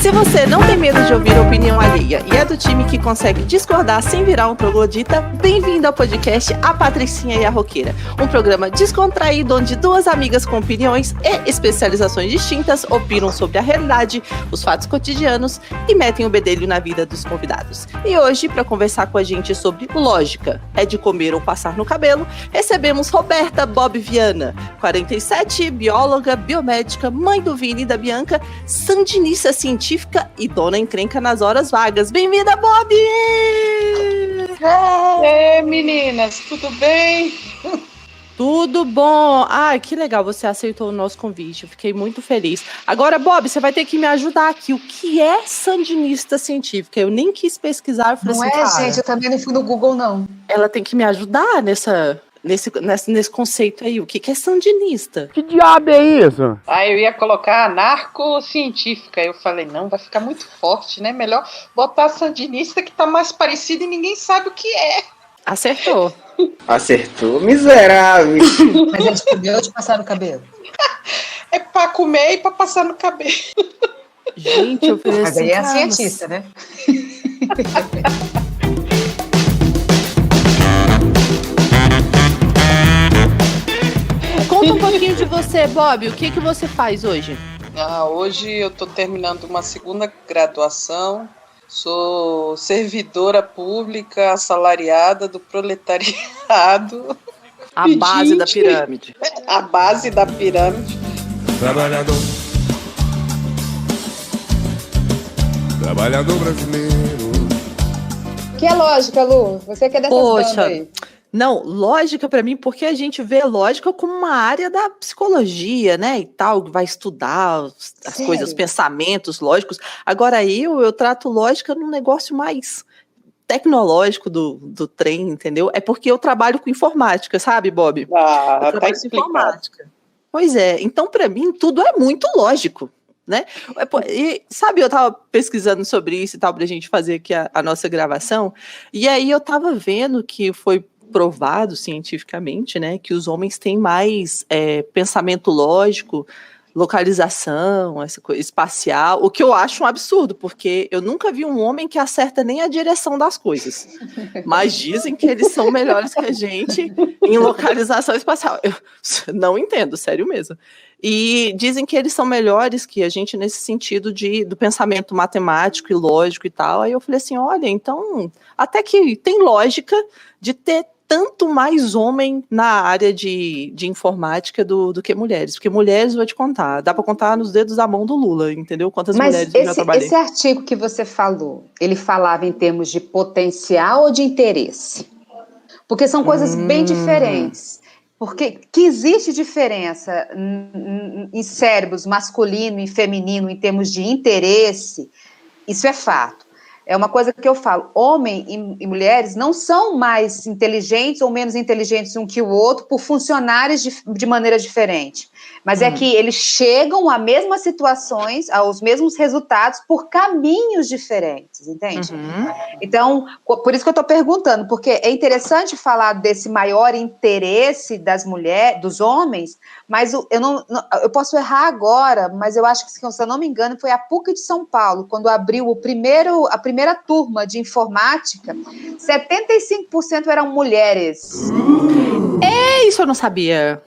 Se você não tem medo de ouvir a opinião alheia e é do time que consegue discordar sem virar um troglodita, bem-vindo ao podcast A Patricinha e a Roqueira, um programa descontraído onde duas amigas com opiniões e especializações distintas opinam sobre a realidade, os fatos cotidianos e metem o bedelho na vida dos convidados. E hoje, para conversar com a gente sobre lógica, é de comer ou passar no cabelo, recebemos Roberta Bob Viana, 47, bióloga, biomédica, mãe do Vini e da Bianca, sandinista científica e dona encrenca nas horas vagas. Bem-vinda, Bob! Ei, meninas, tudo bem? Tudo bom! Ai, que legal, você aceitou o nosso convite, eu fiquei muito feliz. Agora, Bob, você vai ter que me ajudar aqui. O que é sandinista científica? Eu nem quis pesquisar. Não é, gente, eu também não fui no Google, não. Ela tem que me ajudar nesse conceito aí. O que é sandinista? Que diabo é isso? Eu ia colocar anarco-científica. Eu falei, não, vai ficar muito forte, né? Melhor botar sandinista que tá mais parecido e ninguém sabe o que é. Acertou. Acertou, miserável. Mas é de comer ou de passar no cabelo? É pra comer e pra passar no cabelo. Gente, eu falei Mas assim, aí é a cientista, né? Conta um pouquinho de você, Bob. O que você faz hoje? Hoje eu tô terminando uma segunda graduação. Sou servidora pública assalariada do proletariado. A base da pirâmide. A base da pirâmide. Trabalhador brasileiro. Que é lógica, Lu? Você que é dessas bandas aí. Não, lógica para mim, porque a gente vê lógica como uma área da psicologia, né, e tal, que vai estudar as coisas, os pensamentos lógicos. Agora eu trato lógica num negócio mais tecnológico do trem, entendeu? É porque eu trabalho com informática, sabe, Bob? Eu trabalho com informática. Pois é, então para mim tudo é muito lógico, né? E, sabe, eu tava pesquisando sobre isso e tal, pra gente fazer aqui a nossa gravação, e aí eu tava vendo que foi provado cientificamente, né, que os homens têm mais pensamento lógico, localização, essa coisa espacial, o que eu acho um absurdo, porque eu nunca vi um homem que acerta nem a direção das coisas, mas dizem que eles são melhores que a gente em localização espacial. Eu não entendo, sério mesmo. E dizem que eles são melhores que a gente nesse sentido do pensamento matemático e lógico e tal. Aí eu falei assim, olha, então até que tem lógica de ter tanto mais homem na área de informática do que mulheres. Porque mulheres, vou te contar, dá para contar nos dedos da mão do Lula, entendeu? Quantas mulheres eu já trabalhei. Esse artigo que você falou, ele falava em termos de potencial ou de interesse? Porque são coisas bem diferentes. Porque que existe diferença em cérebros masculino e feminino em termos de interesse, isso é fato. É uma coisa que eu falo, homem e mulheres não são mais inteligentes ou menos inteligentes um que o outro por funcionarem de maneira diferente, mas é que eles chegam a mesmas situações, aos mesmos resultados por caminhos diferentes, entende? Então, por isso que eu estou perguntando, porque é interessante falar desse maior interesse das mulheres, dos homens, mas eu posso errar agora, mas eu acho que, se eu não me engano, foi a PUC de São Paulo, quando abriu a primeira turma de informática, 75% eram mulheres. Isso eu não sabia.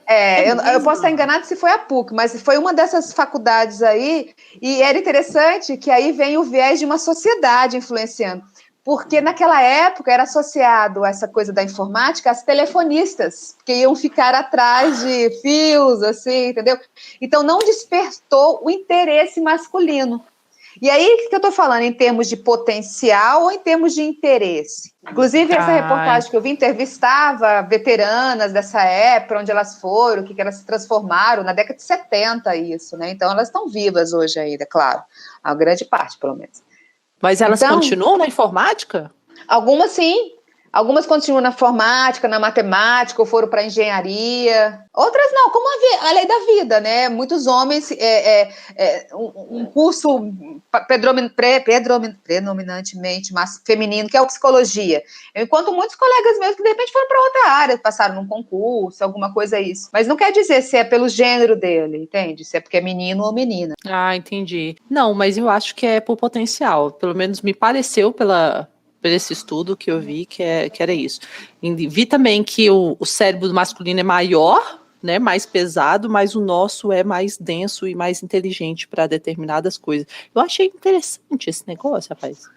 Eu posso estar enganado se foi a PUC, mas foi uma dessas faculdades aí, e era interessante que aí vem o viés de uma sociedade influenciando. Porque naquela época era associado a essa coisa da informática às telefonistas, que iam ficar atrás de fios, assim, entendeu? Então não despertou o interesse masculino. E aí, o que eu estou falando, em termos de potencial ou em termos de interesse? Inclusive, essa reportagem que eu vi entrevistava veteranas dessa época, onde elas foram, o que elas se transformaram, na década de 70, isso, né? Então, elas estão vivas hoje ainda, claro. A grande parte, pelo menos. Mas elas continuam na informática? Algumas sim. Algumas continuam na informática, na matemática, ou foram para engenharia. Outras não, como a lei da vida, né? Muitos homens, um curso predominantemente feminino, que é a psicologia. Enquanto muitos colegas meus que de repente foram para outra área, passaram num concurso, alguma coisa isso. Mas não quer dizer se é pelo gênero dele, entende? Se é porque é menino ou menina. Ah, entendi. Não, mas eu acho que é por potencial. Pelo menos me pareceu por esse estudo que eu vi que era isso. E vi também que o cérebro masculino é maior, né, mais pesado, mas o nosso é mais denso e mais inteligente para determinadas coisas. Eu achei interessante esse negócio, rapaz.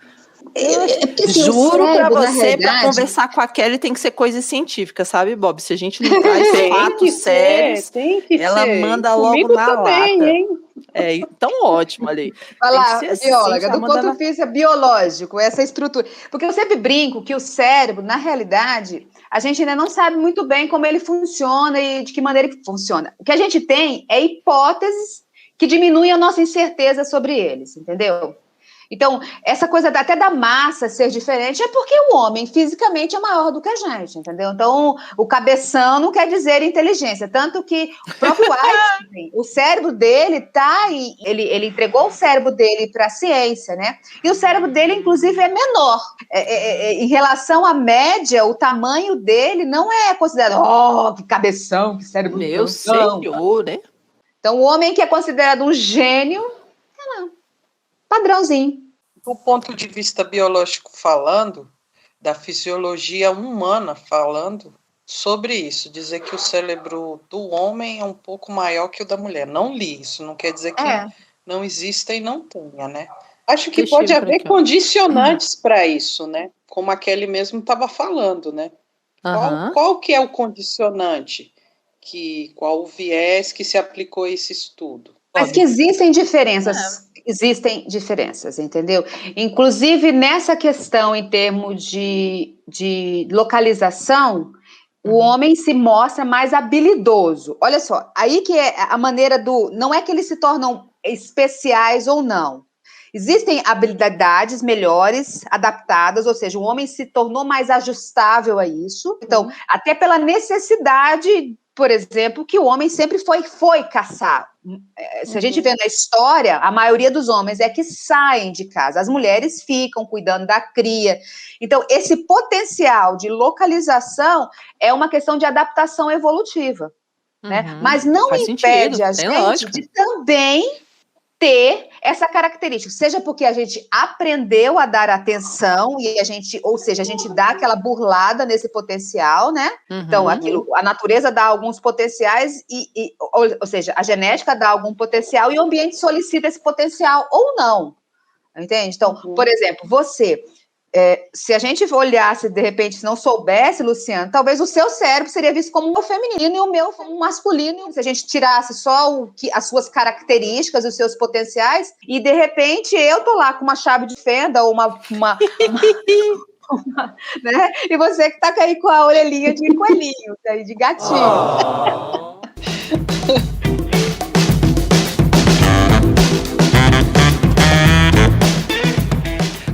Juro para você, para conversar com a Kelly tem que ser coisa científica, sabe, Bob? Se a gente não traz fatos sérios, ela manda logo na também, lata. Hein? Então ótimo ali. Vai lá, bióloga, do ponto de vista biológico, essa estrutura. Porque eu sempre brinco que o cérebro, na realidade, a gente ainda não sabe muito bem como ele funciona e de que maneira ele funciona. O que a gente tem é hipóteses que diminuem a nossa incerteza sobre eles, entendeu? Então, essa coisa até da massa ser diferente é porque o homem fisicamente é maior do que a gente, entendeu? Então, o cabeção não quer dizer inteligência, tanto que o próprio Einstein, o cérebro dele ele entregou o cérebro dele para a ciência, né? E o cérebro dele, inclusive, é menor. Em relação à média, o tamanho dele não é considerado, que cabeção, que cérebro. Meu senhor, né? Então, o homem que é considerado um gênio, padrãozinho. Do ponto de vista biológico falando, da fisiologia humana falando, sobre isso, dizer que o cérebro do homem é um pouco maior que o da mulher. Não li isso, não quer dizer que não exista e não tenha, né? Acho que pode haver condicionantes para isso, né? Como a Kelly mesmo estava falando, né? Qual que é o condicionante? Qual o viés que se aplicou a esse estudo? Mas que existem diferenças. Existem diferenças, entendeu? Inclusive, nessa questão, em termos de localização, o homem se mostra mais habilidoso. Olha só, aí que é a maneira não é que eles se tornam especiais ou não. Existem habilidades melhores, adaptadas, ou seja, o homem se tornou mais ajustável a isso. Então, até pela necessidade, por exemplo, que o homem sempre foi caçar. Se a gente vê na história, a maioria dos homens é que saem de casa, as mulheres ficam cuidando da cria. Então, esse potencial de localização é uma questão de adaptação evolutiva, né? Mas não impede a gente de também ter essa característica, seja porque a gente aprendeu a dar atenção e a gente dá aquela burlada nesse potencial, né? Então, a natureza dá alguns potenciais ou seja, a genética dá algum potencial e o ambiente solicita esse potencial ou não, entende? Então, por exemplo, você, se a gente olhasse, de repente, se não soubesse, Luciano, talvez o seu cérebro seria visto como o feminino e o meu como o masculino. Se a gente tirasse só as suas características, os seus potenciais, e de repente eu tô lá com uma chave de fenda ou né? E você que tá aí com a orelhinha de coelhinho, de gatinho.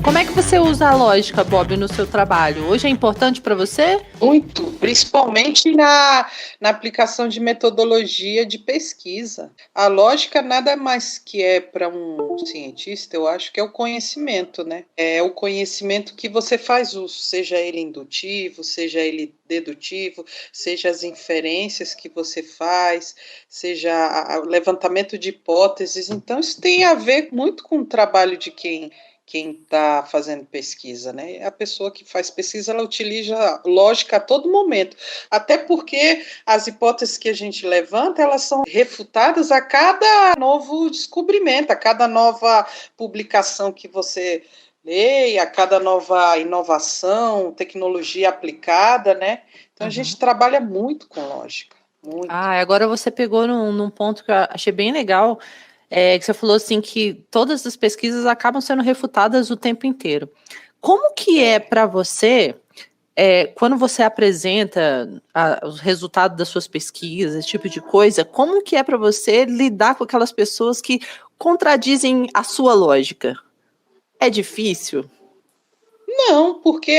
Como é que você usa a lógica, Bob, no seu trabalho? Hoje é importante para você? Muito, principalmente na aplicação de metodologia de pesquisa. A lógica nada mais que é para um cientista, eu acho que é o conhecimento, né? É o conhecimento que você faz uso, seja ele indutivo, seja ele dedutivo, seja as inferências que você faz, seja o levantamento de hipóteses. Então, isso tem a ver muito com o trabalho de quem está fazendo pesquisa, né? A pessoa que faz pesquisa, ela utiliza lógica a todo momento, até porque as hipóteses que a gente levanta, elas são refutadas a cada novo descobrimento, a cada nova publicação que você lê, a cada nova inovação, tecnologia aplicada, né? Então, a gente trabalha muito com lógica, muito. Agora você pegou num ponto que eu achei bem legal, que você falou assim que todas as pesquisas acabam sendo refutadas o tempo inteiro. Como que é para você, quando você apresenta os resultados das suas pesquisas, esse tipo de coisa, como que é para você lidar com aquelas pessoas que contradizem a sua lógica? É difícil? Não, porque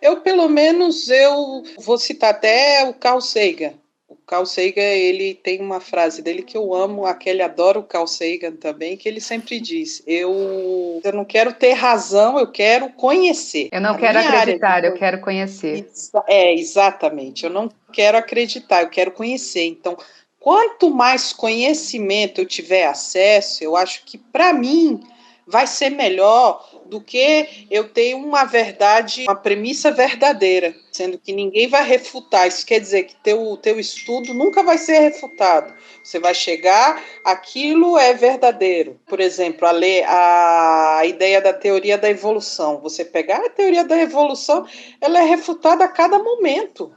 eu pelo menos, eu vou citar até o Carl Sagan. O Carl Sagan, ele tem uma frase dele que eu amo, a Kelly adora o Carl Sagan também, que ele sempre diz, eu não quero ter razão, eu quero conhecer. Eu não quero acreditar, eu quero conhecer. Exatamente, eu não quero acreditar, eu quero conhecer. Então, quanto mais conhecimento eu tiver acesso, eu acho que, para mim, vai ser melhor do que eu ter uma verdade, uma premissa verdadeira, sendo que ninguém vai refutar. Isso quer dizer que teu estudo nunca vai ser refutado. Você vai chegar, aquilo é verdadeiro. Por exemplo, a ideia da teoria da evolução. Você pegar a teoria da evolução, ela é refutada a cada momento.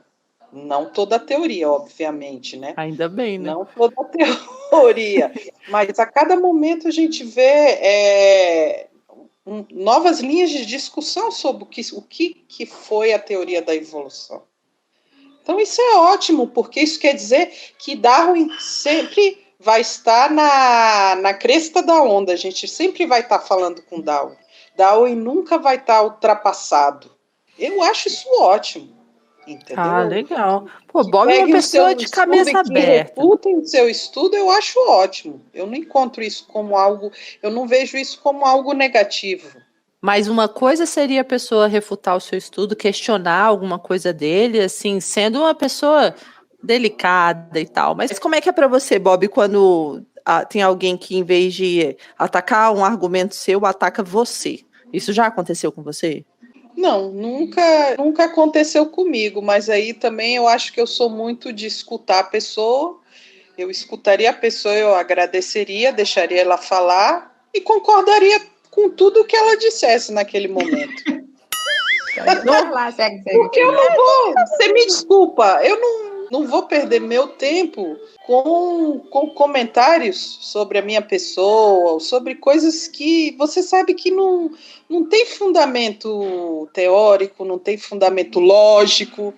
Não toda a teoria, obviamente, né? Ainda bem, né? Não toda a teoria, mas a cada momento a gente vê novas linhas de discussão sobre o que foi a teoria da evolução. Então isso é ótimo, porque isso quer dizer que Darwin sempre vai estar na cresta da onda, a gente sempre vai estar falando com Darwin. Darwin nunca vai estar ultrapassado. Eu acho isso ótimo. Entendeu? Ah, legal. Pô, Bob é uma pessoa de cabeça aberta. Refutem o seu estudo, eu acho ótimo. Eu não encontro isso como algo, eu não vejo isso como algo negativo. Mas uma coisa seria a pessoa refutar o seu estudo, questionar alguma coisa dele, assim, sendo uma pessoa delicada e tal. Mas como é que é para você, Bob, quando tem alguém que, em vez de atacar um argumento seu, ataca você? Isso já aconteceu com você? Não, nunca aconteceu comigo, mas aí também eu acho que eu sou muito de escutar a pessoa, eu escutaria a pessoa, eu agradeceria, deixaria ela falar e concordaria com tudo que ela dissesse naquele momento. Porque eu não vou, você me desculpa, eu não vou perder meu tempo com comentários sobre a minha pessoa, sobre coisas que você sabe que não tem fundamento teórico, não tem fundamento lógico,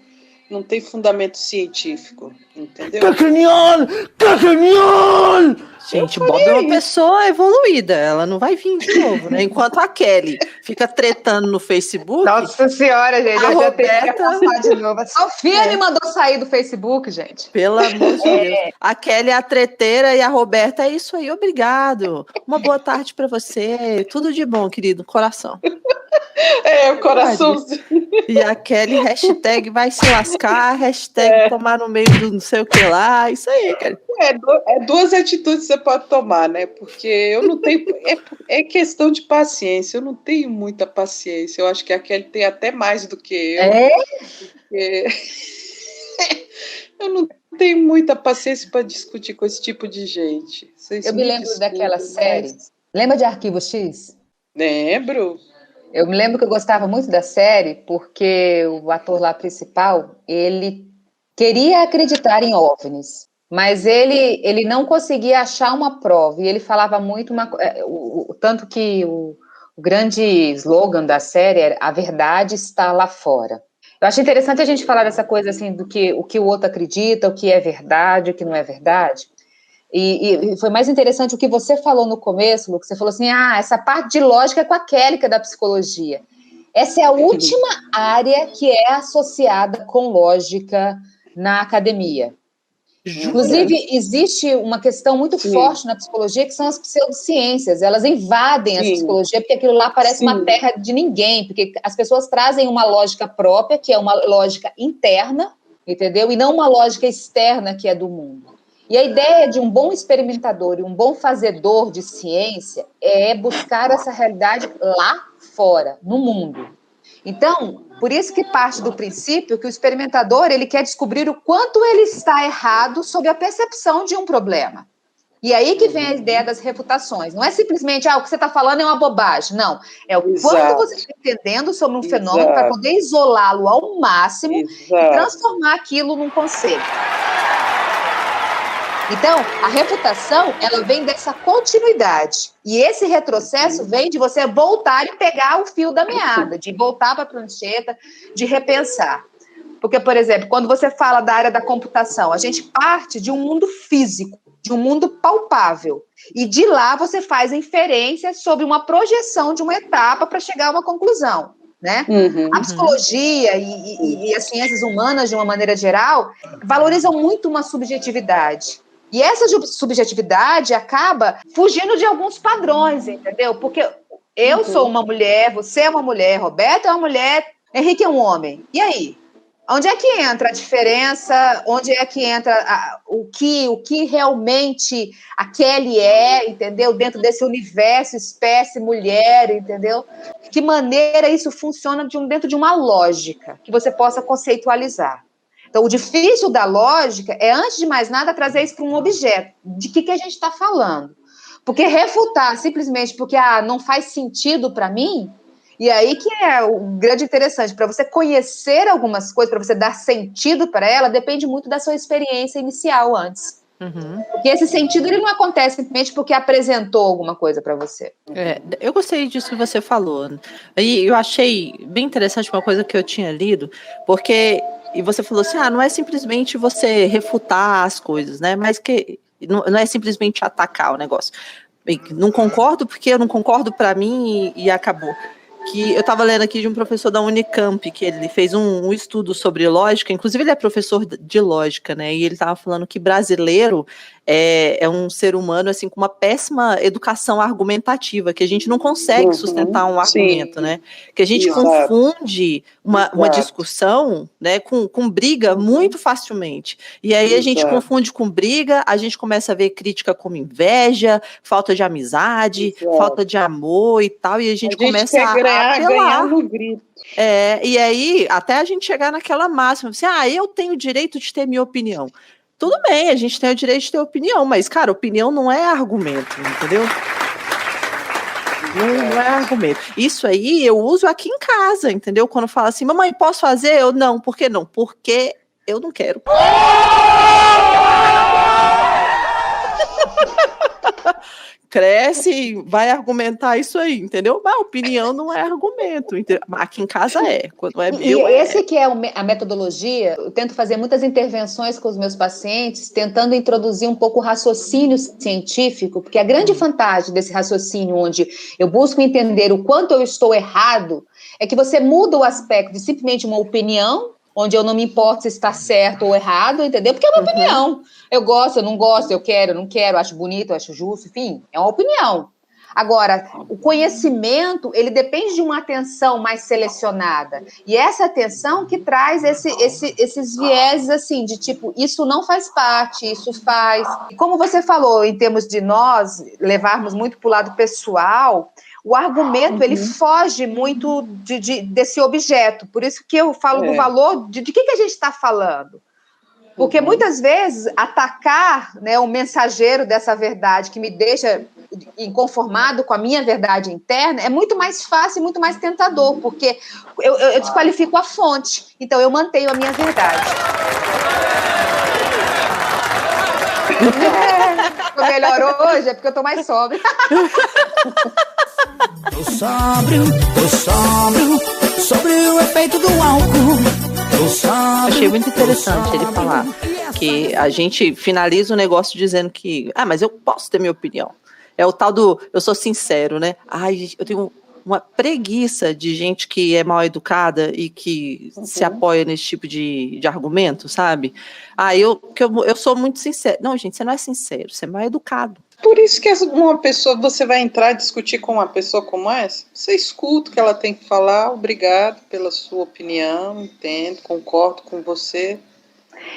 não tem fundamento científico, entendeu? Cacanhol! Gente, o Bob é uma pessoa evoluída, ela não vai vir de novo, né? Enquanto a Kelly fica tretando no Facebook. Nossa senhora, gente, a eu Roberta... já tenho que passar de novo. A Sofia me mandou sair do Facebook, gente. Pelo amor de Deus. A Kelly é a treteira e a Roberta é isso aí, obrigado. Uma boa tarde para você. Tudo de bom, querido, coração. O coração. E a Kelly, hashtag vai se lascar, hashtag tomar no meio do não sei o que lá, isso aí, Kelly. Duas atitudes que você pode tomar, né? Porque eu não tenho. É questão de paciência, eu não tenho muita paciência. Eu acho que a Kelly tem até mais do que eu. Porque eu não tenho muita paciência para discutir com esse tipo de gente. Eu me lembro daquela série. Lembra de Arquivo X? Lembro. Eu me lembro que eu gostava muito da série porque o ator lá principal, ele queria acreditar em OVNIs, mas ele não conseguia achar uma prova, e ele falava muito, tanto que o grande slogan da série era "A verdade está lá fora". Eu acho interessante a gente falar dessa coisa assim, do que o que o outro acredita, o que é verdade, o que não é verdade. E foi mais interessante o que você falou no começo, Lu, que você falou assim, essa parte de lógica é com a Kelly, que é da psicologia. Essa é a última área que é associada com lógica na academia. Inclusive, existe uma questão muito forte na psicologia, que são as pseudociências. Elas invadem a psicologia, porque aquilo lá parece uma terra de ninguém, porque as pessoas trazem uma lógica própria, que é uma lógica interna, entendeu? E não uma lógica externa, que é do mundo. E a ideia de um bom experimentador e um bom fazedor de ciência é buscar essa realidade lá fora, no mundo. Então, por isso que parte do princípio que o experimentador ele quer descobrir o quanto ele está errado sobre a percepção de um problema. E aí que vem a ideia das refutações. Não é simplesmente, o que você está falando é uma bobagem. Não, é o quanto você está entendendo sobre um fenômeno para poder isolá-lo ao máximo e transformar aquilo num conceito. Então, a refutação, ela vem dessa continuidade. E esse retrocesso vem de você voltar e pegar o fio da meada, de voltar para a prancheta, de repensar. Porque, por exemplo, quando você fala da área da computação, a gente parte de um mundo físico, de um mundo palpável. E de lá você faz inferências sobre uma projeção de uma etapa para chegar a uma conclusão. né? Uhum. A psicologia e as ciências humanas, de uma maneira geral, valorizam muito uma subjetividade. E essa subjetividade acaba fugindo de alguns padrões, entendeu? Porque eu sou uma mulher, você é uma mulher, Roberto é uma mulher, Henrique é um homem. E aí? Onde é que entra a diferença? Onde é que entra o que realmente a Kelly é, entendeu? Dentro desse universo, espécie, mulher, entendeu? Que maneira isso funciona dentro de uma lógica que você possa conceitualizar. Então, o difícil da lógica é, antes de mais nada, trazer isso para um objeto. De que a gente está falando? Porque refutar simplesmente porque não faz sentido para mim. E aí que é o grande interessante, para você conhecer algumas coisas, para você dar sentido para ela, depende muito da sua experiência inicial antes. Porque esse sentido ele não acontece simplesmente porque apresentou alguma coisa para você. Eu gostei disso que você falou. E eu achei bem interessante uma coisa que eu tinha lido, porque e você falou assim, não é simplesmente você refutar as coisas, né? Mas que não é simplesmente atacar o negócio. Não concordo porque eu não concordo para mim e acabou. Que eu estava lendo aqui de um professor da Unicamp, que ele fez um estudo sobre lógica, inclusive ele é professor de lógica, né? E ele estava falando que brasileiro é um ser humano assim com uma péssima educação argumentativa, que a gente não consegue sustentar um argumento, né? Que a gente confunde uma discussão, né, com briga muito facilmente. E aí a gente confunde com briga, a gente começa a ver crítica como inveja, falta de amizade, falta de amor e tal, e a gente começa a ganhar no grito. E aí, até a gente chegar naquela máxima, assim, eu tenho o direito de ter minha opinião. Tudo bem, a gente tem o direito de ter opinião, mas, cara, opinião não é argumento, entendeu? Não é argumento. Isso aí eu uso aqui em casa, entendeu? Quando fala assim, mamãe, posso fazer? Eu, não. Por que não? Porque eu não quero. Cresce, vai argumentar isso aí, entendeu? Mas a opinião não é argumento, entendeu? Aqui em casa quando é meu. E esse que é a metodologia, eu tento fazer muitas intervenções com os meus pacientes, tentando introduzir um pouco o raciocínio científico, porque a grande vantagem desse raciocínio, onde eu busco entender o quanto eu estou errado, é que você muda o aspecto de simplesmente uma opinião, onde eu não me importo se está certo ou errado, entendeu? Porque é uma opinião. Eu gosto, eu não gosto, eu quero, eu não quero, eu acho bonito, eu acho justo, enfim, é uma opinião. Agora, o conhecimento, ele depende de uma atenção mais selecionada. E essa atenção que traz esses vieses, assim, de tipo, isso não faz parte, isso faz. E como você falou, em termos de nós levarmos muito para o lado pessoal, o argumento, ele foge muito desse objeto. Por isso que eu falo do valor de que a gente está falando. Porque muitas vezes atacar, né, o mensageiro dessa verdade que me deixa inconformado com a minha verdade interna é muito mais fácil e muito mais tentador, porque eu desqualifico a fonte. Então eu mantenho a minha verdade. Tô melhor hoje, é porque eu tô mais sóbria. Tô sóbrio, sobre o efeito do álcool. Achei muito interessante ele falar que a gente finaliza o negócio dizendo que, mas eu posso ter minha opinião. É o tal do, eu sou sincero, né? Eu tenho uma preguiça de gente que é mal educada e que se apoia nesse tipo de argumento, sabe? Eu sou muito sincero. Não, gente, você não é sincero, você é mal educado. Por isso que uma pessoa, você vai entrar e discutir com uma pessoa como essa, você escuta o que ela tem que falar, obrigado pela sua opinião, entendo, concordo com você.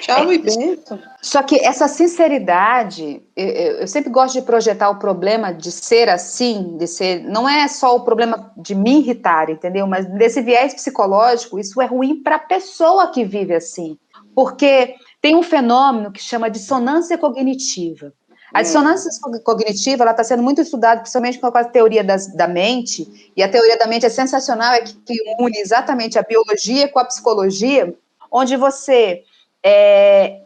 Tchau e bento. Só que essa sinceridade, eu sempre gosto de projetar o problema de ser assim, não é só o problema de me irritar, entendeu? Mas desse viés psicológico, isso é ruim para a pessoa que vive assim. Porque tem um fenômeno que chama dissonância cognitiva. A dissonância cognitiva está sendo muito estudada, principalmente com a teoria da mente, e a teoria da mente é sensacional, é que une exatamente a biologia com a psicologia, onde você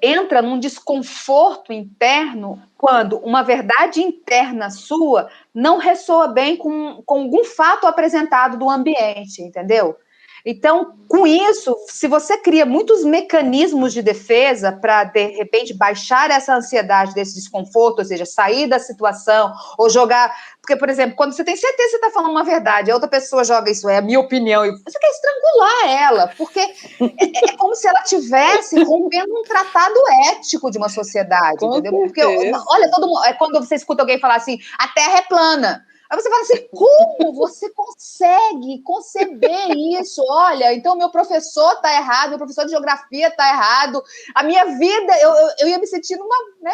entra num desconforto interno quando uma verdade interna sua não ressoa bem com algum fato apresentado do ambiente, entendeu? Então, com isso, se você cria muitos mecanismos de defesa para, de repente, baixar essa ansiedade desse desconforto, ou seja, sair da situação, ou jogar... Porque, por exemplo, quando você tem certeza que você está falando uma verdade, a outra pessoa joga isso, é a minha opinião, e você quer estrangular ela, porque é como se ela estivesse rompendo um tratado ético de uma sociedade, entendeu? Porque, olha, todo mundo... É quando você escuta alguém falar assim, a Terra é plana. Aí você fala assim, como você consegue conceber isso? Olha, então meu professor está errado, meu professor de geografia está errado, a minha vida, eu ia me sentir numa, né?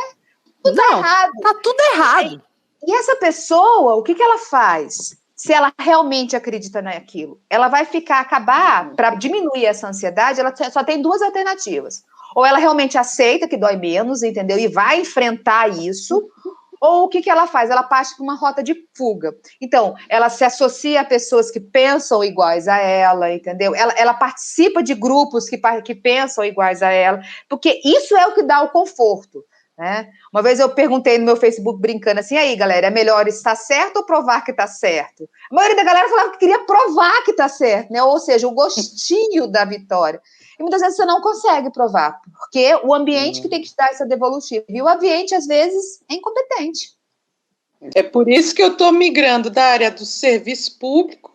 Tudo tá errado. Tá tudo errado. E essa pessoa, o que ela faz? Se ela realmente acredita naquilo, ela vai acabar, para diminuir essa ansiedade, ela só tem duas alternativas. Ou ela realmente aceita que dói menos, entendeu? E vai enfrentar isso, ou o que ela faz? Ela parte para uma rota de fuga. Então, ela se associa a pessoas que pensam iguais a ela, entendeu? Ela participa de grupos que pensam iguais a ela, porque isso é o que dá o conforto, né? Uma vez eu perguntei no meu Facebook, brincando assim, aí, galera, é melhor estar certo ou provar que está certo? A maioria da galera falava que queria provar que está certo, né? Ou seja, o gostinho da vitória. E muitas vezes você não consegue provar, porque o ambiente que tem que dar essa devolutiva. E o ambiente, às vezes, é incompetente. É por isso que eu estou migrando da área do serviço público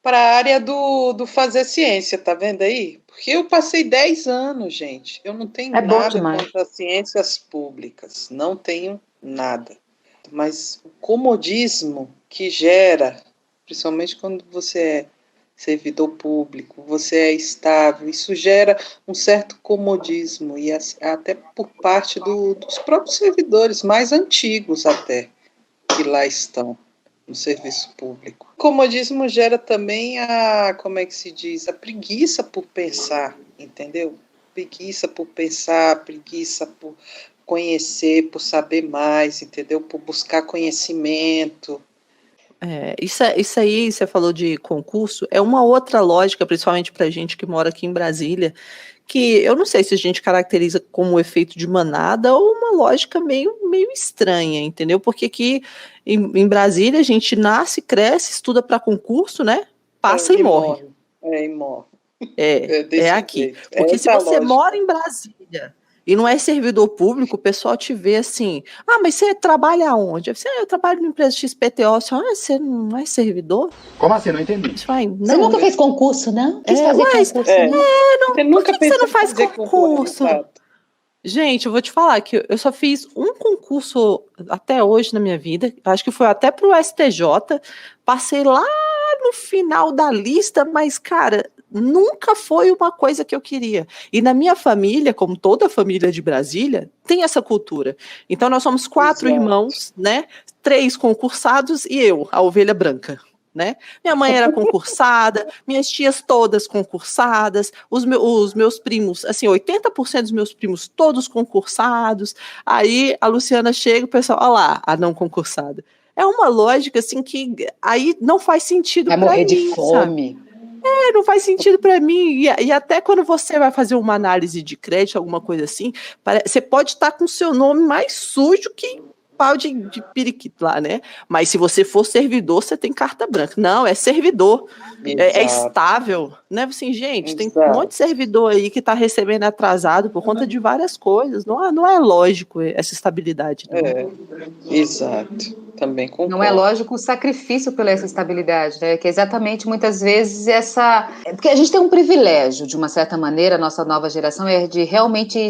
para a área do fazer ciência, tá vendo aí? Porque eu passei 10 anos, gente. Eu não tenho nada contra as ciências públicas. Não tenho nada. Mas o comodismo que gera, principalmente quando você é servidor público, você é estável, isso gera um certo comodismo, e até por parte dos próprios servidores mais antigos até, que lá estão no serviço público. O comodismo gera também como é que se diz, a preguiça por pensar, entendeu? Preguiça por pensar, preguiça por conhecer, por saber mais, entendeu? Por buscar conhecimento. Isso aí, você falou de concurso, é uma outra lógica, principalmente para a gente que mora aqui em Brasília, que eu não sei se a gente caracteriza como efeito de manada ou uma lógica meio estranha, entendeu? Porque aqui em Brasília a gente nasce, cresce, estuda para concurso, né? Passa e morre. E morre. É aqui. Jeito. Porque se você mora em Brasília e não é servidor público, o pessoal te vê assim, mas você trabalha aonde? Eu trabalho numa empresa XPTO, você não é servidor? Como assim? Não entendi. Você nunca fez concurso, não? Quis fazer concurso, não? Você nunca por que você não faz concurso? Gente, eu vou te falar que eu só fiz um concurso até hoje na minha vida, acho que foi até pro STJ, passei lá no final da lista, mas, cara, nunca foi uma coisa que eu queria. E na minha família, como toda família de Brasília, tem essa cultura. Então nós somos 4 irmãos, né? 3 concursados e eu, a ovelha branca. Né? Minha mãe era concursada, minhas tias todas concursadas, os meus primos, assim, 80% dos meus primos todos concursados. Aí a Luciana chega e o pessoal, olha lá, a não concursada. É uma lógica assim que aí não faz sentido para mim. Vai morrer de fome. Não faz sentido para mim. E até quando você vai fazer uma análise de crédito, alguma coisa assim, você pode estar com o seu nome mais sujo que pau de periquito lá, né? Mas se você for servidor, você tem carta branca. Não, é servidor. É estável, né? Assim, gente, tem um monte de servidor aí que está recebendo atrasado por conta de várias coisas. Não é lógico essa estabilidade. Exato. Também concordo. Não é lógico o sacrifício pela essa estabilidade, né? Que é exatamente, muitas vezes, porque a gente tem um privilégio, de uma certa maneira, a nossa nova geração, é de realmente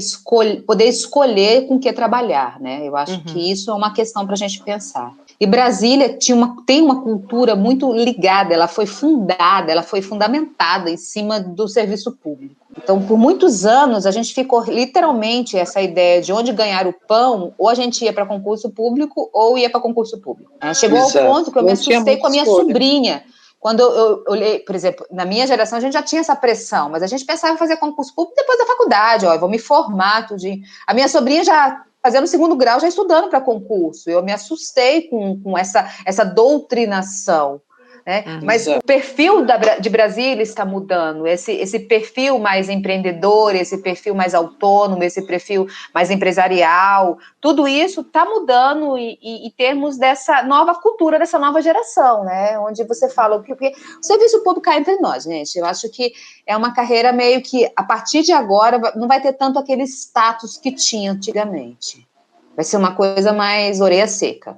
poder escolher com que trabalhar, né? Eu acho que isso é uma questão para a gente pensar. E Brasília tem uma cultura muito ligada, ela foi fundamentada em cima do serviço público. Então, por muitos anos, a gente ficou literalmente essa ideia de onde ganhar o pão, ou a gente ia para concurso público, ou ia para concurso público. Chegou ao ponto que eu me assustei com a minha sobrinha. Quando eu olhei, por exemplo, na minha geração a gente já tinha essa pressão, mas a gente pensava em fazer concurso público depois da faculdade, eu vou me formar, tudinho. A minha sobrinha já fazendo 2º grau, já estudando para concurso. Eu me assustei com essa doutrinação, né? Mas o perfil de Brasília está mudando, esse perfil mais empreendedor, esse perfil mais autônomo, esse perfil mais empresarial, tudo isso está mudando e termos dessa nova cultura, dessa nova geração, né? Onde você fala, porque o serviço público cá entre nós, gente, eu acho que é uma carreira meio que, a partir de agora, não vai ter tanto aquele status que tinha antigamente. Vai ser uma coisa mais orelha seca.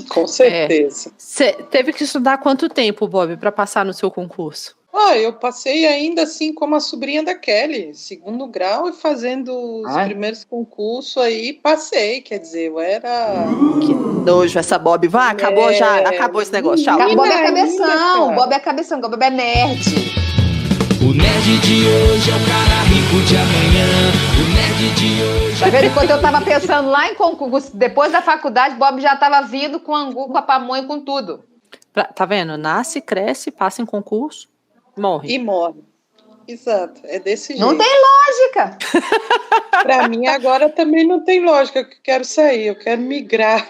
Com certeza. Você teve que estudar quanto tempo, Bob, para passar no seu concurso? Eu passei ainda assim como a sobrinha da Kelly, 2º grau, e fazendo os primeiros concursos aí, passei, quer dizer, eu era... Que nojo essa Bob, vai, acabou já, acabou esse negócio, tchau. Bob é cabeção, Bob é cabeção, Bob é nerd. O nerd de hoje é o cara rico de amanhã. O nerd de hoje... Tá vendo? Enquanto eu tava pensando lá em concurso, depois da faculdade, Bob já tava vindo com angu, com a pamonha, com tudo. Tá vendo? Nasce, cresce, passa em concurso, morre. E morre. Exato, é desse jeito. Não tem lógica. Para mim agora também não tem lógica, eu quero sair, eu quero migrar.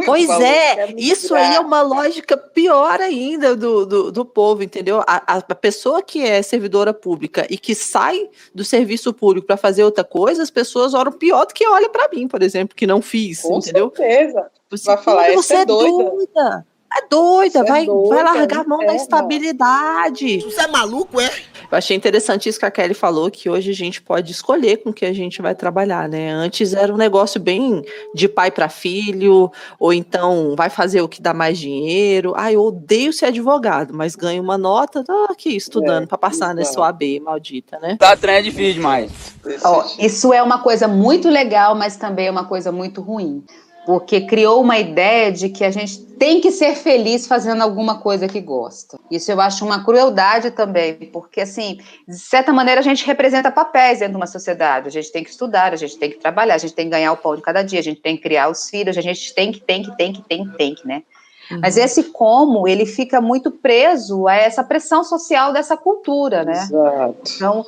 Pois isso aí é uma lógica pior ainda do povo, entendeu? A pessoa que é servidora pública e que sai do serviço público para fazer outra coisa, as pessoas olham pior do que olha para mim, por exemplo, que não fiz, com entendeu? Certeza. Vai falar, você é doida. É doida, vai largar a mão da estabilidade. Você é maluco, é? Eu achei interessante isso que a Kelly falou, que hoje a gente pode escolher com que a gente vai trabalhar, né? Antes era um negócio bem de pai para filho, ou então vai fazer o que dá mais dinheiro. Eu odeio ser advogado, mas ganho uma nota, tô aqui estudando para passar nessa OAB maldita, né? Tá trem é difícil demais. Isso é uma coisa muito legal, mas também é uma coisa muito ruim. Porque criou uma ideia de que a gente tem que ser feliz fazendo alguma coisa que gosta. Isso eu acho uma crueldade também, porque, assim, de certa maneira a gente representa papéis dentro de uma sociedade. A gente tem que estudar, a gente tem que trabalhar, a gente tem que ganhar o pão de cada dia, a gente tem que criar os filhos, a gente tem que, né? Mas esse como, ele fica muito preso a essa pressão social dessa cultura, né? Exato. Então,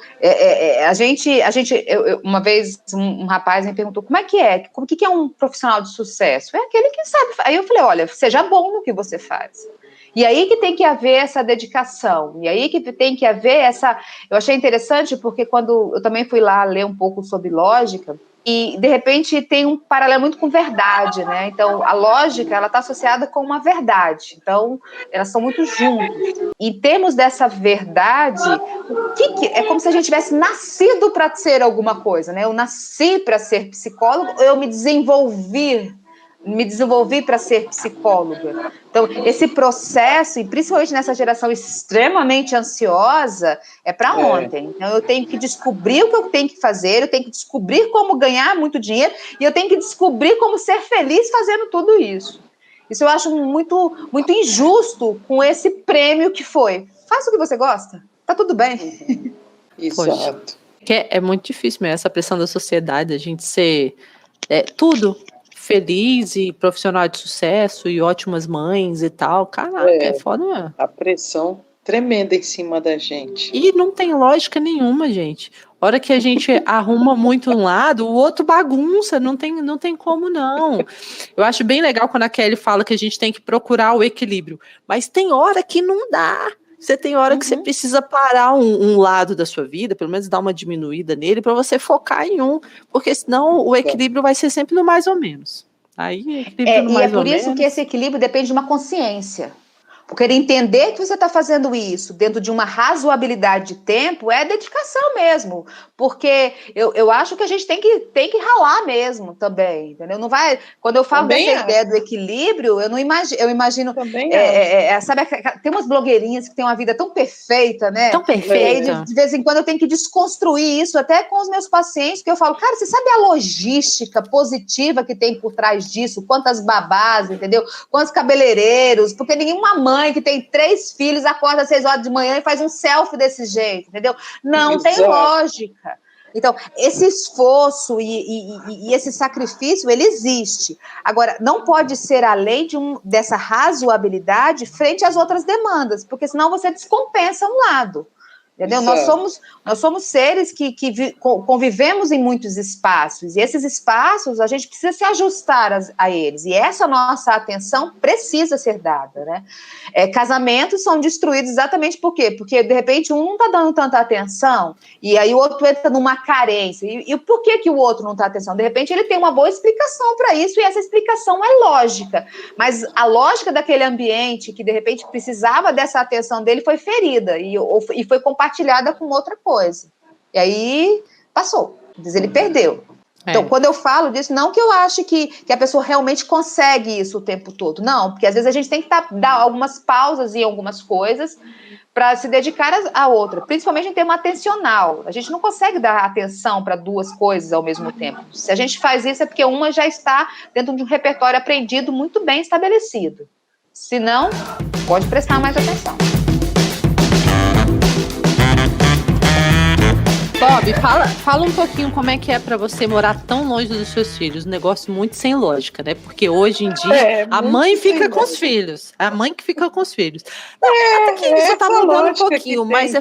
uma vez um rapaz me perguntou, como é que é? O que é um profissional de sucesso? É aquele que sabe. Aí eu falei, olha, seja bom no que você faz. E aí que tem que haver essa dedicação, e aí que tem que haver essa... Eu achei interessante porque quando eu também fui lá ler um pouco sobre lógica, e, de repente, tem um paralelo muito com verdade, né? Então, a lógica, ela está associada com uma verdade. Então, elas são muito juntas. Em termos dessa verdade, é como se a gente tivesse nascido para ser alguma coisa, né? Eu nasci para ser psicólogo, eu me desenvolvi para ser psicóloga. Então, esse processo, e principalmente nessa geração extremamente ansiosa, é para ontem. Então, eu tenho que descobrir o que eu tenho que fazer, eu tenho que descobrir como ganhar muito dinheiro, e eu tenho que descobrir como ser feliz fazendo tudo isso. Isso eu acho muito, muito injusto com esse prêmio que foi. Faça o que você gosta, tá tudo bem. Exato. É muito difícil mesmo essa pressão da sociedade, a gente ser tudo feliz e profissional de sucesso e ótimas mães e tal. Caraca, é foda mesmo. A pressão tremenda em cima da gente. E não tem lógica nenhuma, gente. A hora que a gente arruma muito um lado, o outro bagunça, não tem como não. Eu acho bem legal quando a Kelly fala que a gente tem que procurar o equilíbrio, mas tem hora que não dá. Você tem hora que você precisa parar um lado da sua vida, pelo menos dar uma diminuída nele, para você focar em um, porque senão o equilíbrio vai ser sempre no mais ou menos. Aí, equilíbrio no mais ou menos. E é por isso que esse equilíbrio depende de uma consciência. Porque entender que você está fazendo isso dentro de uma razoabilidade de tempo é dedicação mesmo. Porque eu acho que a gente tem que ralar mesmo também, entendeu? Não vai, quando eu falo dessa ideia do equilíbrio, eu imagino sabe, tem umas blogueirinhas que têm uma vida tão perfeita, né? Tão perfeita. Aí, de vez em quando eu tenho que desconstruir isso até com os meus pacientes, que eu falo, cara, você sabe a logística positiva que tem por trás disso? Quantas babás, entendeu? Quantos cabeleireiros, porque nenhuma mãe que tem 3 filhos acorda às 6 horas de manhã e faz um selfie desse jeito, entendeu? Não tem lógica. Então, esse esforço e esse sacrifício, ele existe. Agora, não pode ser além dessa razoabilidade frente às outras demandas, porque senão você descompensa um lado. Entendeu? Exato. Nós somos seres que convivemos em muitos espaços, e esses espaços a gente precisa se ajustar a eles, e essa nossa atenção precisa ser dada, né? Casamentos são destruídos exatamente por quê? Porque, de repente, um não está dando tanta atenção, e aí o outro entra numa carência. E por que o outro não está atenção? De repente, ele tem uma boa explicação para isso, e essa explicação é lógica, mas a lógica daquele ambiente que, de repente, precisava dessa atenção dele foi ferida, e foi compartilhada com outra coisa. E aí, passou. Ele perdeu. Então, quando eu falo disso, não que eu ache que a pessoa realmente consegue isso o tempo todo. Não, porque às vezes a gente tem que dar algumas pausas em algumas coisas para se dedicar a outra, principalmente em termo atencional. A gente não consegue dar atenção para duas coisas ao mesmo tempo. Se a gente faz isso, é porque uma já está dentro de um repertório aprendido muito bem estabelecido. Se não, pode prestar mais atenção. Bob, fala um pouquinho como é que é pra você morar tão longe dos seus filhos. Um negócio muito sem lógica, né? Porque hoje em dia a mãe fica com os filhos. A mãe que fica com os filhos. Até que você tá mudando um pouquinho, mas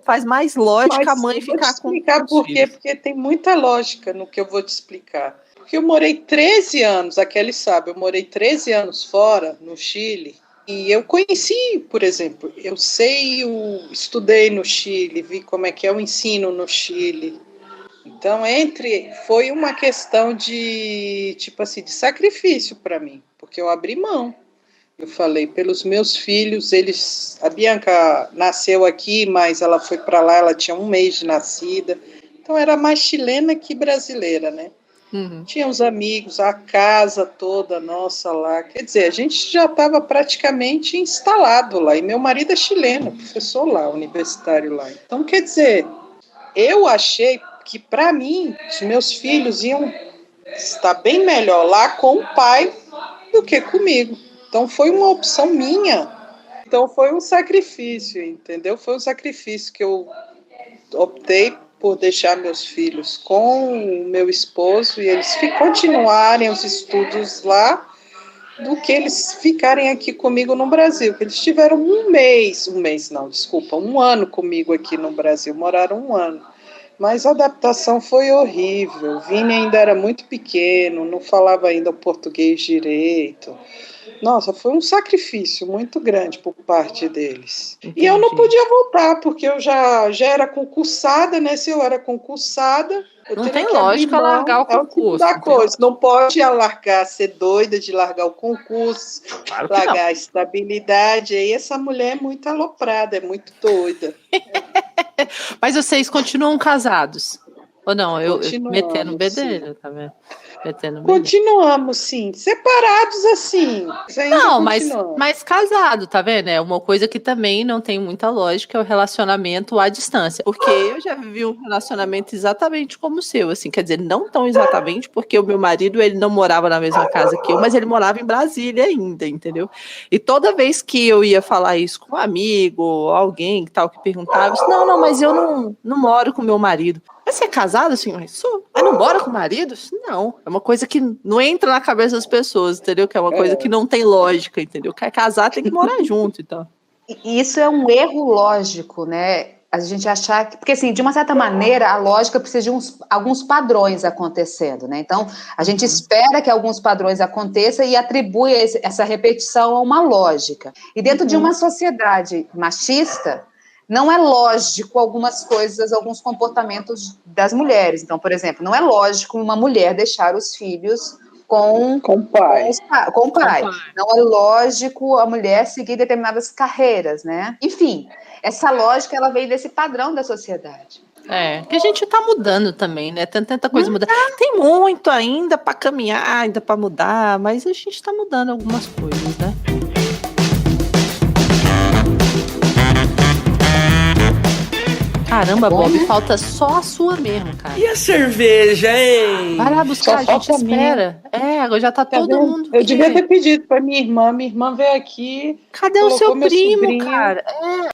faz mais lógica a mãe ficar com os filhos. Vou explicar por quê, porque tem muita lógica no que eu vou te explicar. Porque eu morei 13 anos, a Kelly sabe, eu morei 13 anos fora, no Chile. E eu conheci, por exemplo, estudei no Chile, vi como é que é o ensino no Chile. Então, foi uma questão de, tipo assim, de sacrifício para mim, porque eu abri mão. Eu falei, pelos meus filhos, a Bianca nasceu aqui, mas ela foi para lá, ela tinha 1 mês de nascida. Então, era mais chilena que brasileira, né? Uhum. Tinha os amigos, a casa toda nossa lá. Quer dizer, a gente já estava praticamente instalado lá. E meu marido é chileno, professor lá, universitário lá. Então, quer dizer, eu achei que, para mim, os meus filhos iam estar bem melhor lá com o pai do que comigo. Então, foi uma opção minha. Então, foi um sacrifício, entendeu? Foi um sacrifício que eu optei por deixar meus filhos com o meu esposo e eles continuarem os estudos lá, do que eles ficarem aqui comigo no Brasil. Eles tiveram um ano comigo aqui no Brasil, moraram 1 ano. Mas a adaptação foi horrível. O Vini ainda era muito pequeno, não falava ainda o português direito. Nossa, foi um sacrifício muito grande por parte deles. Entendi. E eu não podia voltar, porque eu já era concursada, né? Se eu era concursada... Não tem lógica largar o concurso. Não pode largar, ser doida de largar o concurso, claro largar a estabilidade. Aí essa mulher é muito aloprada, é muito doida. Mas vocês continuam casados? Ou não? Eu metendo o bedelho, tá vendo? Continuamos, sim. Separados, assim. Não, mas casado, tá vendo? É uma coisa que também não tem muita lógica, é o relacionamento à distância. Porque eu já vivi um relacionamento exatamente como o seu, assim. Quer dizer, não tão exatamente, porque o meu marido, ele não morava na mesma casa que eu, mas ele morava em Brasília ainda, entendeu? E toda vez que eu ia falar isso com um amigo, alguém tal, que perguntava, eu disse, não, mas eu não moro com meu marido. Mas você é casado, assim? Sou. Mas não mora com o marido? Não. É uma coisa que não entra na cabeça das pessoas, entendeu? Que é uma coisa que não tem lógica, entendeu? Quer casar, tem que morar junto, então. Isso é um erro lógico, né? A gente achar que... Porque, assim, de uma certa maneira, a lógica precisa de alguns padrões acontecendo, né? Então, a gente espera que alguns padrões aconteçam e atribui essa repetição a uma lógica. E dentro de uma sociedade machista... Não é lógico algumas coisas, alguns comportamentos das mulheres. Então, por exemplo, não é lógico uma mulher deixar os filhos com o pai. Não é lógico a mulher seguir determinadas carreiras, né? Enfim, essa lógica, ela vem desse padrão da sociedade. Que a gente tá mudando também, né? Tem tanta coisa mudando. Tem muito ainda para caminhar, ainda para mudar, mas a gente tá mudando algumas coisas, né? Caramba, Bob, falta só a sua mesmo, cara. E a cerveja, hein? Vai lá buscar, a gente espera. Agora já tá todo mundo. Eu devia ter pedido pra minha irmã veio aqui. Cadê o seu primo, cara?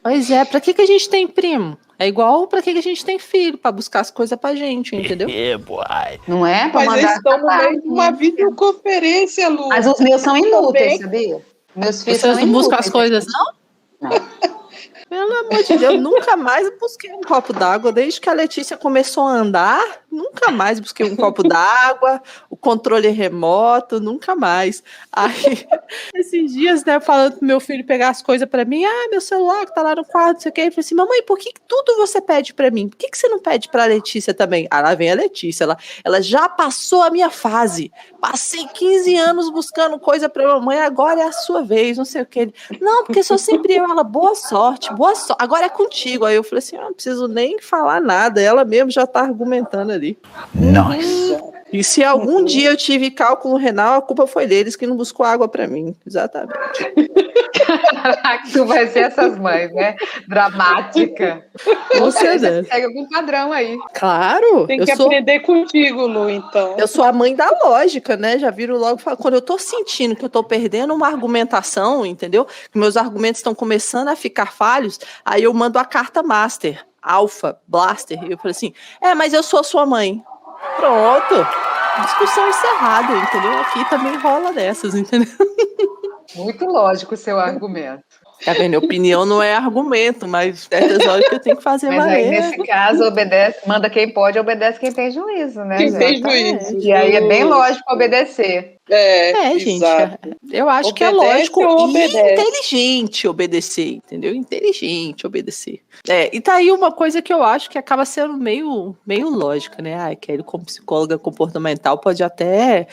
Pois é, pra que a gente tem primo? É igual pra que a gente tem filho, pra buscar as coisas pra gente, entendeu? Boy. Não é? Mas eles estão no meio de uma videoconferência, Lu. Mas os meus são inúteis, sabia? Meus filhos Vocês não buscam as coisas, não? Não. Pelo amor de Deus, nunca mais busquei um copo d'água. Desde que a Letícia começou a andar, nunca mais busquei um copo d'água, o controle remoto, nunca mais. Aí, esses dias, né, falando pro meu filho pegar as coisas pra mim, meu celular que tá lá no quarto, não sei o que. Ele falou assim, mamãe, por que tudo você pede pra mim? Por que você não pede pra Letícia também? Ah, lá vem a Letícia, ela já passou a minha fase. Passei 15 anos buscando coisa pra mamãe, agora é a sua vez, não sei o que. Ele, não, porque sou sempre eu. Ela, boa sorte, agora é contigo. Aí eu falei assim, não preciso nem falar nada, ela mesmo já tá argumentando ali. Nice. E se algum dia eu tive cálculo renal, a culpa foi deles que não buscou água pra mim. Exatamente. Tu vai ser essas mães, né? Dramática. Você segue algum padrão aí. Claro. Tem que aprender contigo, Lu, então. Eu sou a mãe da lógica, né? Já viram logo, quando eu tô sentindo que eu tô perdendo uma argumentação, entendeu? Que meus argumentos estão começando a ficar falhos, aí eu mando a carta master, alfa, blaster, e eu falo assim, mas eu sou sua mãe. Pronto. Discussão encerrada, entendeu? Aqui também rola dessas, entendeu? Muito lógico o seu argumento. Tá vendo? Opinião não é argumento, mas certas horas que eu tenho que fazer mas valer. Aí, nesse caso, manda quem pode, obedece quem tem juízo, né? Quem tem juízo. E aí é bem lógico obedecer. Gente, eu acho obedece, que é lógico e obedece. Inteligente obedecer, entendeu? Inteligente obedecer. E tá aí uma coisa que eu acho que acaba sendo meio lógica, né? Kelly, como psicóloga comportamental, pode até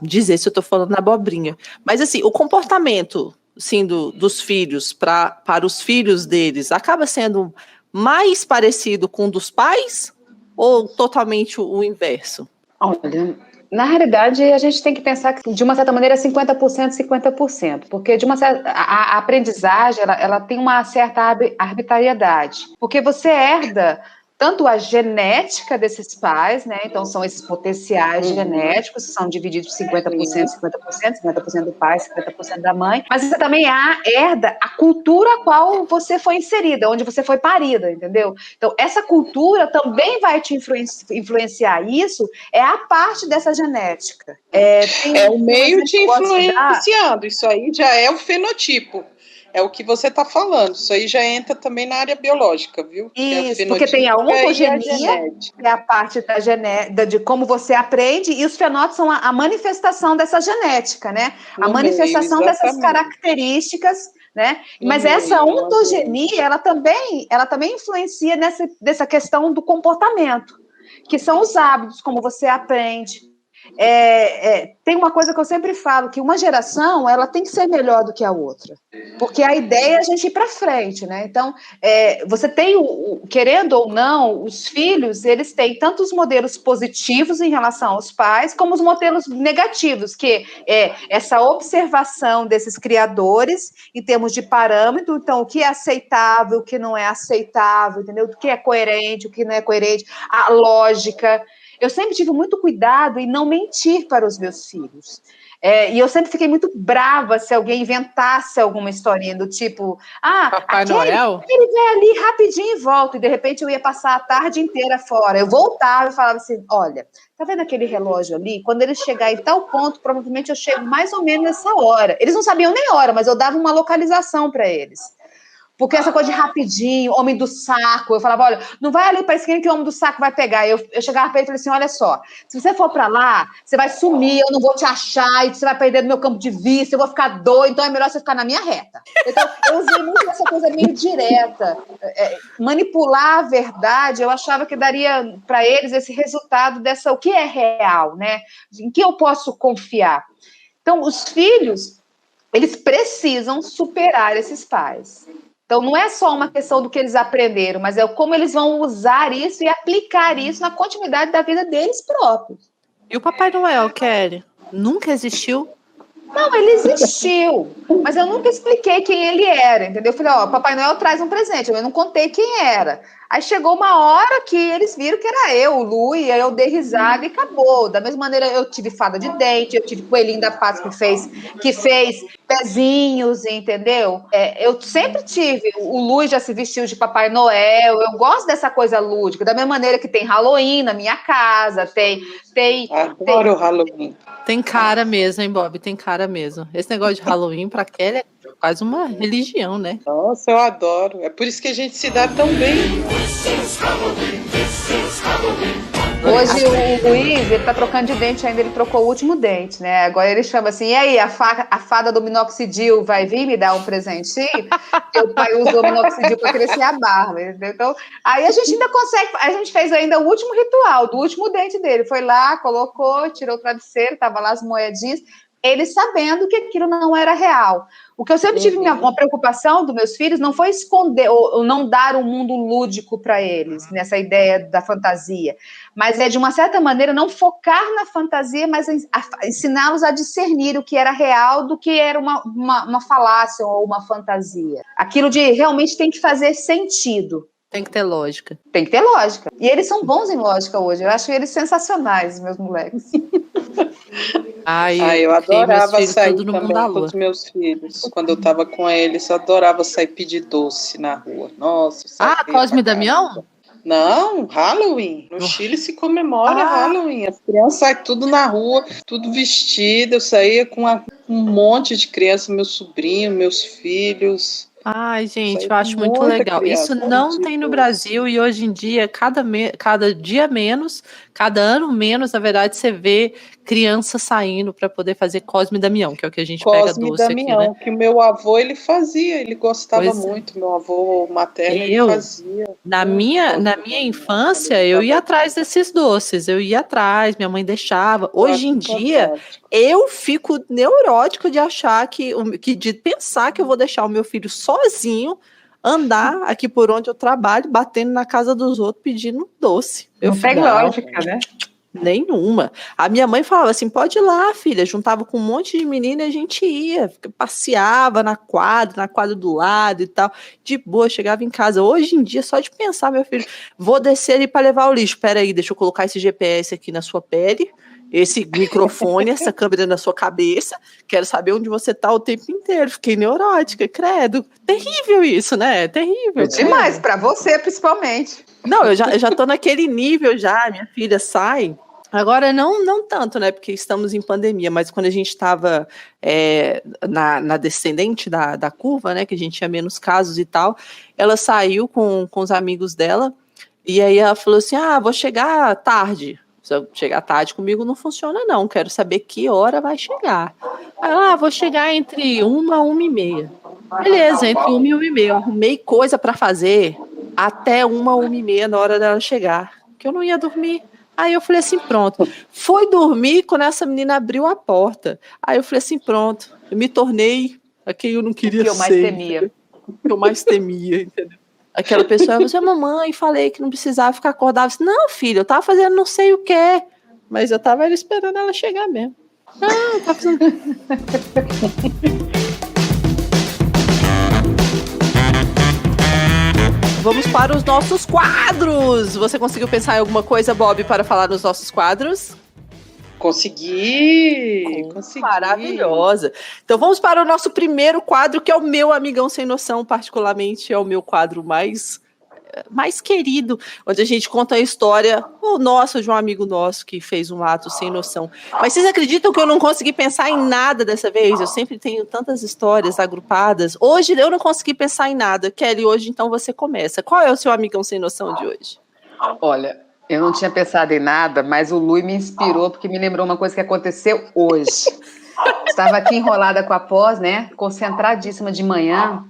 dizer se eu tô falando abobrinha. Mas assim, o comportamento sim, dos filhos para os filhos deles acaba sendo mais parecido com o dos pais ou totalmente o inverso? Olha, na realidade, a gente tem que pensar que, de uma certa maneira, 50%, 50%, porque a aprendizagem ela tem uma certa arbitrariedade, porque você herda tanto a genética desses pais, né? Então, são esses potenciais genéticos, são divididos 50%, 50% do pai, 50% da mãe, mas você também herda a cultura a qual você foi inserida, onde você foi parida, entendeu? Então, essa cultura também vai te influenciar. Isso é a parte dessa genética. O meio te influenciando, isso aí já é o fenotipo. É o que você está falando. Isso aí já entra também na área biológica, viu? Isso, porque tem a ontogenia, que é a parte de como você aprende, e os fenótipos são a manifestação dessa genética, né? A manifestação dessas características, né? Mas essa ontogenia, ela também influencia nessa questão do comportamento, que são os hábitos, como você aprende. Tem uma coisa que eu sempre falo, que uma geração ela tem que ser melhor do que a outra, porque a ideia é a gente ir para frente, né? Então, você tem, querendo ou não, os filhos, eles têm tanto os modelos positivos em relação aos pais, como os modelos negativos, que é essa observação desses criadores em termos de parâmetro, então, o que é aceitável, o que não é aceitável, entendeu? O que é coerente, o que não é coerente, a lógica. Eu sempre tive muito cuidado em não mentir para os meus filhos. E eu sempre fiquei muito brava se alguém inventasse alguma historinha do tipo, Papai Noel? Ele vai ali rapidinho e volta, e de repente eu ia passar a tarde inteira fora. Eu voltava e falava assim, olha, tá vendo aquele relógio ali? Quando ele chegar em tal ponto, provavelmente eu chego mais ou menos nessa hora. Eles não sabiam nem hora, mas eu dava uma localização para eles. Porque essa coisa de rapidinho, homem do saco, eu falava, olha, não vai ali para a esquina que o homem do saco vai pegar. Eu chegava para ele e falei assim, olha só, se você for para lá, você vai sumir, eu não vou te achar, e você vai perder do meu campo de vista, eu vou ficar doido, então é melhor você ficar na minha reta. Então, eu usei muito essa coisa meio direta. Manipular a verdade, eu achava que daria para eles esse resultado dessa, o que é real, né? Em que eu posso confiar? Então, os filhos, eles precisam superar esses pais. Então, não é só uma questão do que eles aprenderam, mas é como eles vão usar isso e aplicar isso na continuidade da vida deles próprios. E o Papai Noel, Kelly? Nunca existiu? Não, ele existiu, mas eu nunca expliquei quem ele era, entendeu? Eu falei, Papai Noel traz um presente, eu não contei quem era. Aí chegou uma hora que eles viram que era eu, o Lu, e aí eu dei risada e acabou. Da mesma maneira, eu tive fada de dente, eu tive coelhinho da Páscoa que fez pezinhos, entendeu? Eu sempre tive. O Luiz já se vestiu de Papai Noel. Eu gosto dessa coisa lúdica. Da mesma maneira que tem Halloween na minha casa, Adoro o Halloween. Tem cara mesmo, hein, Bob? Tem cara mesmo. Esse negócio de Halloween pra Kelly é quase uma religião, né? Nossa, eu adoro. É por isso que a gente se dá tão bem. Hoje o Luiz, ele tá trocando de dente ainda, ele trocou o último dente, né? Agora ele chama assim, e aí, a fada do minoxidil vai vir me dar um presentinho? Porque o pai usou o minoxidil para crescer a barba, entendeu? Então, aí a gente ainda consegue, a gente fez ainda o último ritual, do último dente dele. Foi lá, colocou, tirou o travesseiro, tava lá as moedinhas, ele sabendo que aquilo não era real. O que eu sempre tive uma preocupação dos meus filhos não foi esconder ou não dar um mundo lúdico para eles, nessa ideia da fantasia, mas de uma certa maneira, não focar na fantasia, mas ensiná-los a discernir o que era real do que era uma falácia ou uma fantasia. Aquilo de realmente tem que fazer sentido. Tem que ter lógica. Tem que ter lógica. E eles são bons em lógica hoje. Eu acho eles sensacionais, meus moleques. Eu adorava sair também com os meus filhos. Quando eu estava com eles, eu adorava sair pedir doce na rua. Nossa. Cosme e Damião? Não, Halloween. No Chile se comemora Halloween. As crianças saem tudo na rua, tudo vestido. Eu saía com um monte de crianças, meu sobrinho, meus filhos. Ai, gente, eu acho muito legal. Isso não tem no Brasil e hoje em dia, cada dia menos, cada ano menos, na verdade, você vê criança saindo para poder fazer Cosme e Damião, que é o que a gente pega doce Cosme e Damião, aqui, né? que o meu avô, ele fazia, ele gostava muito, meu avô materno, ele fazia. Na minha infância, eu ia atrás desses doces, minha mãe deixava. Hoje em dia, eu fico neurótico de achar de pensar que eu vou deixar o meu filho sozinho andar aqui por onde eu trabalho, batendo na casa dos outros, pedindo doce. Não tem lógica, né? Nenhuma. A minha mãe falava assim, pode ir lá, filha. Juntava com um monte de menina e a gente ia. Passeava na quadra do lado e tal. De boa, chegava em casa. Hoje em dia, só de pensar, meu filho, vou descer ali para levar o lixo. Peraí, deixa eu colocar esse GPS aqui na sua pele, esse microfone, essa câmera na sua cabeça. Quero saber onde você tá o tempo inteiro. Fiquei neurótica, credo. Terrível isso, né? Terrível. É demais, para você, principalmente. Não, eu já tô naquele nível já. Minha filha sai... Agora, não tanto, né, porque estamos em pandemia, mas quando a gente estava na descendente da curva, né, que a gente tinha menos casos e tal, ela saiu com os amigos dela, e aí ela falou assim, vou chegar tarde. Se eu chegar tarde comigo não funciona não, quero saber que hora vai chegar. Aí ela, vou chegar entre 1 e 1h30. Beleza, entre 1 e 1h30, eu arrumei coisa para fazer até 1 e 1h30 na hora dela chegar, que eu não ia dormir. Aí eu falei assim, pronto. Foi dormir quando essa menina abriu a porta. Aí eu falei assim, pronto. Eu me tornei a quem eu não queria ser. O que eu mais temia. O que eu mais temia, entendeu? Aquela pessoa, você, mamãe, falei que não precisava ficar acordada. Eu disse, não, filho, eu tava fazendo não sei o quê. Mas eu tava esperando ela chegar mesmo. Não, eu tava fazendo... Vamos para os nossos quadros. Você conseguiu pensar em alguma coisa, Bob, para falar nos nossos quadros? Consegui. Maravilhosa. Então vamos para o nosso primeiro quadro, que é o meu Amigão Sem Noção, particularmente é o meu quadro mais querido, onde a gente conta a história de um amigo nosso que fez um ato sem noção. Mas vocês acreditam que eu não consegui pensar em nada dessa vez? Eu sempre tenho tantas histórias agrupadas. Hoje eu não consegui pensar em nada. Kelly, hoje então você começa. Qual é o seu Amigão Sem Noção de hoje? Olha, eu não tinha pensado em nada, mas o Lui me inspirou porque me lembrou uma coisa que aconteceu hoje. Estava aqui enrolada com a pós, né? Concentradíssima de manhã.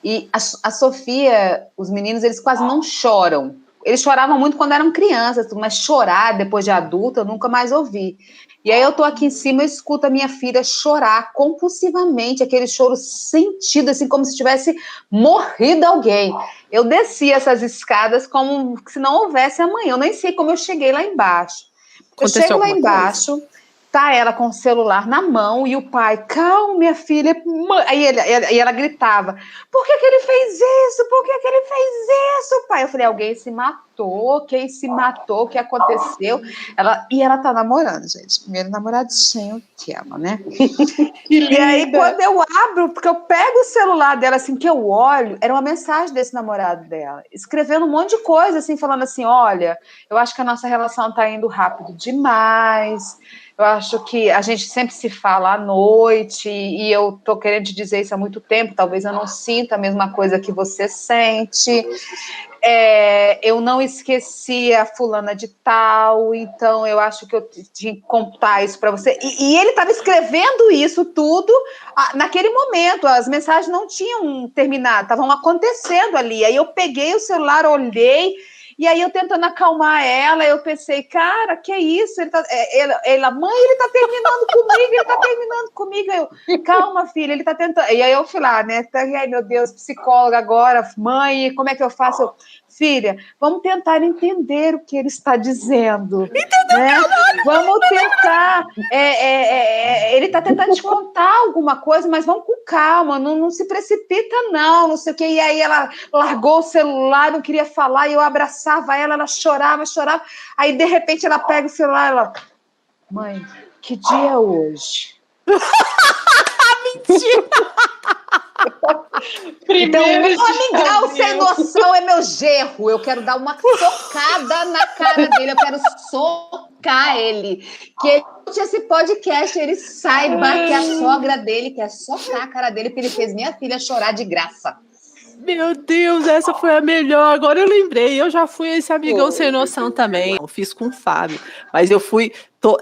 E a Sofia, os meninos, eles quase não choram. Eles choravam muito quando eram crianças, mas chorar depois de adulta eu nunca mais ouvi. E aí eu tô aqui em cima, eu escuto a minha filha chorar compulsivamente, aquele choro sentido, assim, como se tivesse morrido alguém. Eu desci essas escadas como se não houvesse amanhã. Eu nem sei como eu cheguei lá embaixo. Eu chego lá embaixo, tá ela com o celular na mão e o pai, calma, minha filha. Aí ela gritava, por que ele fez isso? Por que ele fez isso, pai? Eu falei, alguém se matou, quem se matou, o que aconteceu? Ela tá namorando, gente. Primeiro namoradinho dela, né? E aí, quando eu abro, porque eu pego o celular dela, assim, que eu olho, era uma mensagem desse namorado dela, escrevendo um monte de coisa, assim, falando assim, olha, eu acho que a nossa relação tá indo rápido demais, eu acho que a gente sempre se fala à noite, e eu tô querendo te dizer isso há muito tempo, talvez eu não sinta a mesma coisa que você sente, eu não esqueci a fulana de tal, então eu acho que eu tinha que contar isso para você. E ele estava escrevendo isso tudo naquele momento, as mensagens não tinham terminado, estavam acontecendo ali. Aí eu peguei o celular, olhei, e aí eu tentando acalmar ela, eu pensei, cara, que é isso? Mãe, ele tá terminando comigo. Eu, calma, filha, ele tá tentando. E aí eu fui lá, né? Ai, meu Deus, psicóloga agora, mãe, como é que eu faço? Filha, vamos tentar entender o que ele está dizendo. Né? Vamos tentar. Ele está tentando te contar alguma coisa, mas vamos com calma, não se precipita, não sei o quê. E aí ela largou o celular, não queria falar, e eu abraçava ela chorava. Aí, de repente, ela pega o celular, ela... Mãe, que dia é hoje? Mentira! Então, o meu amigão sem noção é meu gerro. Eu quero dar uma socada na cara dele. Eu quero socar ele. Que ele escute esse podcast, ele saiba que a sogra dele quer socar a cara dele, porque ele fez minha filha chorar de graça. Meu Deus, essa foi a melhor. Agora eu lembrei, eu já fui esse amigão sem noção também. Eu fiz com o Fábio, mas eu fui...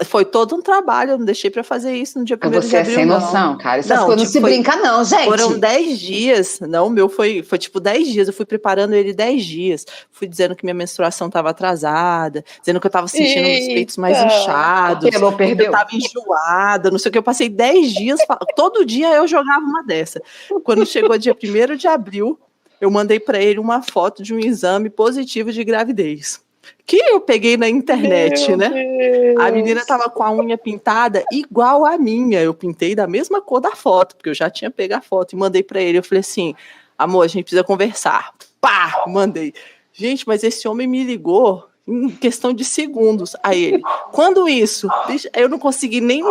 Foi todo um trabalho, eu não deixei pra fazer isso no dia 1º de abril, Você é sem noção, cara. Essas coisas não se brinca não, gente. Foram 10 dias. Não, o meu foi tipo 10 dias. Eu fui preparando ele 10 dias. Fui dizendo que minha menstruação estava atrasada, dizendo que eu estava sentindo os peitos mais inchados, que eu estava enjoada, não sei o que. Eu passei 10 dias, todo dia eu jogava uma dessa. Quando chegou dia 1º de abril, eu mandei para ele uma foto de um exame positivo de gravidez. Que eu peguei na internet, né? Deus. A menina tava com a unha pintada igual a minha. Eu pintei da mesma cor da foto, porque eu já tinha pego a foto e mandei pra ele. Eu falei assim, amor, a gente precisa conversar. Pá! Mandei. Gente, mas esse homem me ligou em questão de segundos. Aí ele, quando isso? Eu não consegui nem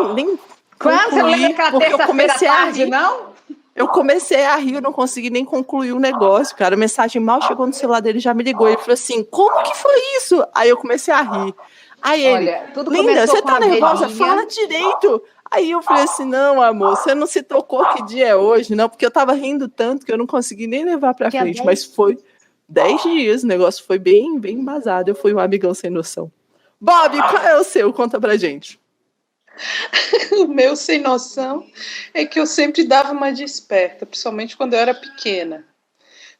quando você lembra aquela terça-feira tarde, não? Eu comecei a rir, eu não consegui nem concluir o negócio, cara. A mensagem mal chegou no celular dele, já me ligou. Ele falou assim, como que foi isso? Aí eu comecei a rir. Aí ele, linda, você tá nervosa? Fala direito. Aí eu falei assim, não, amor, você não se tocou que dia é hoje, não? Porque eu tava rindo tanto que eu não consegui nem levar pra frente. Mas foi 10 dias, o negócio foi bem embasado. Eu fui um amigão sem noção. Bob, qual é o seu? Conta pra gente. O meu sem noção é que eu sempre dava uma desperta, principalmente quando eu era pequena,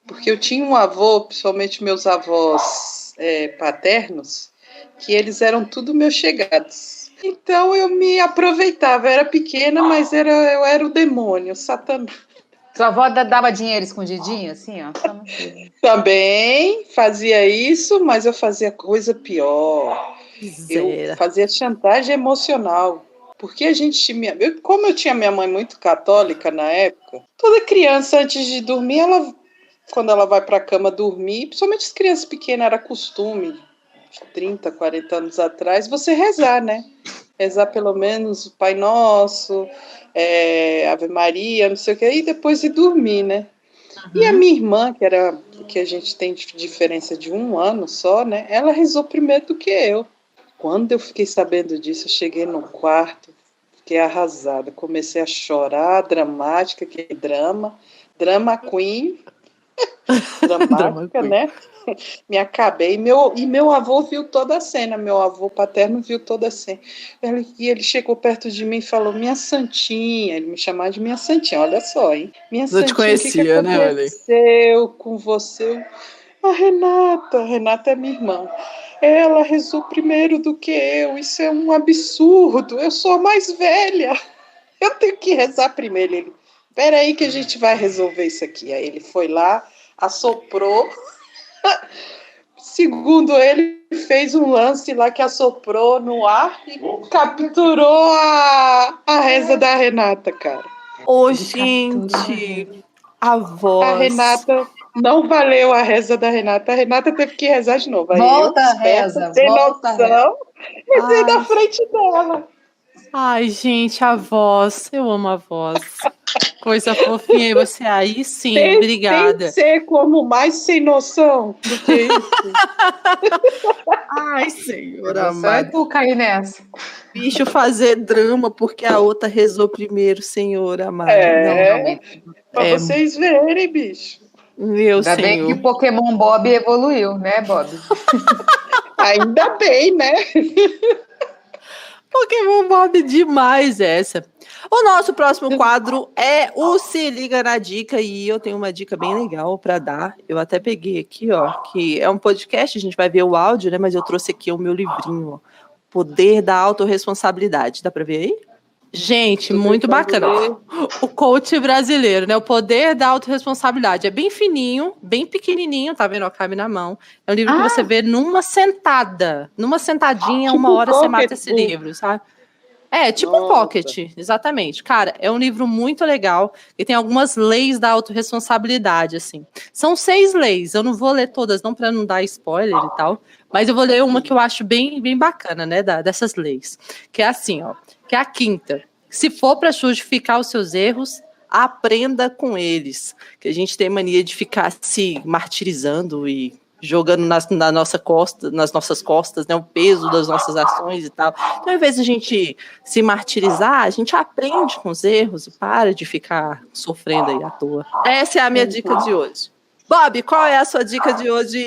porque eu tinha um avô, principalmente meus avós paternos, que eles eram tudo meus chegados. Então eu me aproveitava, eu era pequena, mas eu era o demônio, Satanás. Sua avó dava dinheiro escondidinho, assim, ó? Também fazia isso, mas eu fazia coisa pior. Eu fazia chantagem emocional. Porque a gente tinha... Como eu tinha minha mãe muito católica na época, toda criança, antes de dormir, quando ela vai para a cama dormir, principalmente as crianças pequenas, era costume, 30, 40 anos atrás, você rezar, né? Rezar pelo menos o Pai Nosso, Ave Maria, não sei o que, e depois de dormir, né? Uhum. E a minha irmã, que a gente tem diferença de 1 ano só, né? Ela rezou primeiro do que eu. Quando eu fiquei sabendo disso, eu cheguei no quarto, fiquei arrasada, comecei a chorar, dramática, que drama queen, dramática, né? Me acabei, e meu avô viu toda a cena, meu avô paterno viu toda a cena, e ele chegou perto de mim e falou, minha santinha, ele me chamava de minha santinha, olha só, hein? Minha santinha, te conhecia, o que aconteceu com você? A Renata é minha irmã. Ela rezou primeiro do que eu, isso é um absurdo, eu sou a mais velha, eu tenho que rezar primeiro. Ele, peraí que a gente vai resolver isso aqui. Aí ele foi lá, assoprou, segundo ele, fez um lance lá que assoprou no ar e capturou a reza da Renata, cara. Ô, gente, a voz. A Renata não valeu a reza da Renata. A Renata teve que rezar de novo. Aí Volta eu, a reza, sem volta a noção, rezei na frente dela. Ai, gente, a voz. Eu amo a voz. Coisa fofinha. E você aí, sim, obrigada. Tem que ser como mais sem noção do que isso. Ai, senhora Só amada. tu cair nessa. Bicho fazer drama porque a outra rezou primeiro, senhora amada. Pra vocês verem, bicho. Meu Ainda bem que senhor. o Pokémon Bob evoluiu, né, Bob? Ainda bem, né? Pokémon Bob demais essa. O nosso próximo quadro é o Se Liga na Dica, e eu tenho uma dica bem legal para dar. Eu até peguei aqui, ó, que é um podcast, a gente vai ver o áudio, né? Mas eu trouxe aqui o meu livrinho, ó, Poder da Autorresponsabilidade. Dá para ver aí? Gente, muito bacana. O coach brasileiro, né? O Poder da Autorresponsabilidade. É bem fininho, bem pequenininho, tá vendo? Ó, cabe na mão. É um livro que você vê numa sentada. Numa sentadinha, Tipo 1 hora você mata pocket esse book. livro, sabe? É, tipo um pocket, exatamente. Cara, é um livro muito legal e tem algumas leis da autorresponsabilidade, assim. São 6 leis, eu não vou ler todas, não para não dar spoiler e tal, mas eu vou ler uma que eu acho bem, bem bacana, né, dessas leis. Que é assim, ó, que é a 5ª. Se for para justificar os seus erros, aprenda com eles. Que a gente tem mania de ficar se martirizando e jogando nas nossas costas, né, o peso das nossas ações e tal. Então, ao invés de a gente se martirizar, a gente aprende com os erros e para de ficar sofrendo aí à toa. Essa é a minha dica de hoje. Bob, qual é a sua dica de hoje?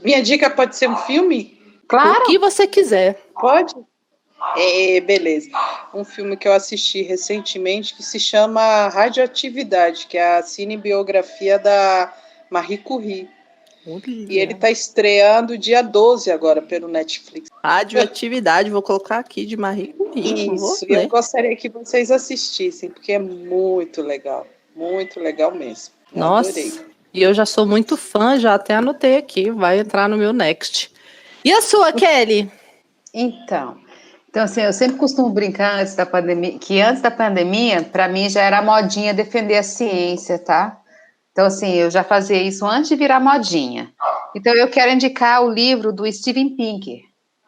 Minha dica pode ser um filme? Claro. O que você quiser. Pode? Beleza. Um filme que eu assisti recentemente que se chama Radioatividade, que é a cinebiografia da Marie Curie. E ele está estreando dia 12 agora pelo Netflix. Radioatividade, vou colocar aqui de Marie Curie. Isso, e eu gostaria que vocês assistissem, porque é muito legal mesmo. Eu Nossa, adorei. E eu já sou muito fã, já até anotei aqui, vai entrar no meu Next. E a sua, Kelly? Então, assim, eu sempre costumo brincar antes da pandemia, para mim já era modinha defender a ciência, tá? Então, assim, eu já fazia isso antes de virar modinha. Então, eu quero indicar o livro do Steven Pinker,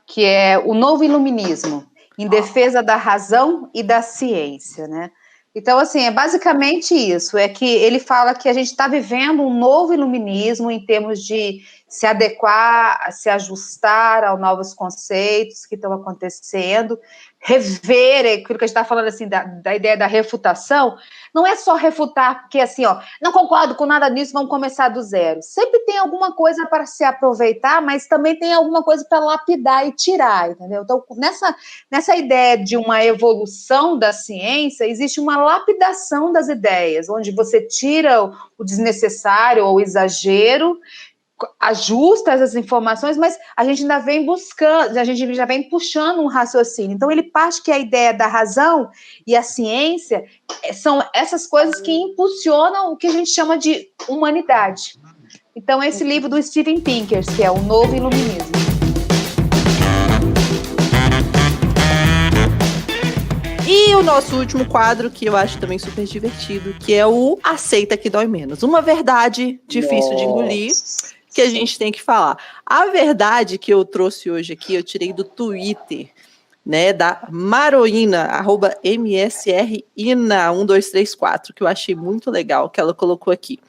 que é O Novo Iluminismo, em defesa da razão e da ciência, né? Então, assim, é basicamente isso, é que ele fala que a gente está vivendo um novo iluminismo em termos de se adequar, se ajustar aos novos conceitos que estão acontecendo, rever aquilo que a gente está falando, assim, da ideia da refutação. Não é só refutar, porque, assim, ó, não concordo com nada disso, vamos começar do zero. Sempre tem alguma coisa para se aproveitar, mas também tem alguma coisa para lapidar e tirar, entendeu? Então, nessa ideia de uma evolução da ciência, existe uma lapidação das ideias, onde você tira o desnecessário ou o exagero, ajusta essas informações, mas a gente ainda vem buscando, a gente já vem puxando um raciocínio. Então, ele parte que a ideia da razão e a ciência são essas coisas que impulsionam o que a gente chama de humanidade. Então, esse livro do Steven Pinker, que é O Novo Iluminismo. E o nosso último quadro, que eu acho também super divertido, que é o Aceita que Dói Menos. Uma verdade difícil de engolir, que a gente tem que falar. A verdade que eu trouxe hoje aqui, eu tirei do Twitter, né, da Maroína, @MSRIna1234, que eu achei muito legal, que ela colocou aqui.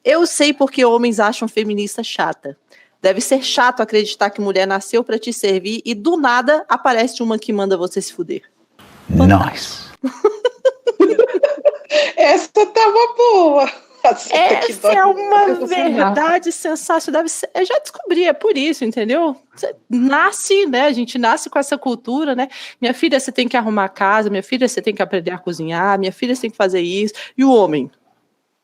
Eu sei porque homens acham feminista chata. Deve ser chato acreditar que mulher nasceu para te servir e do nada aparece uma que manda você se fuder. Nice. Essa tava boa. Essa é uma verdade sensacional. Eu já descobri, é por isso, entendeu? Você nasce, né? A gente nasce com essa cultura, né? Minha filha, você tem que arrumar a casa, minha filha, você tem que aprender a cozinhar, minha filha, você tem que fazer isso. E o homem?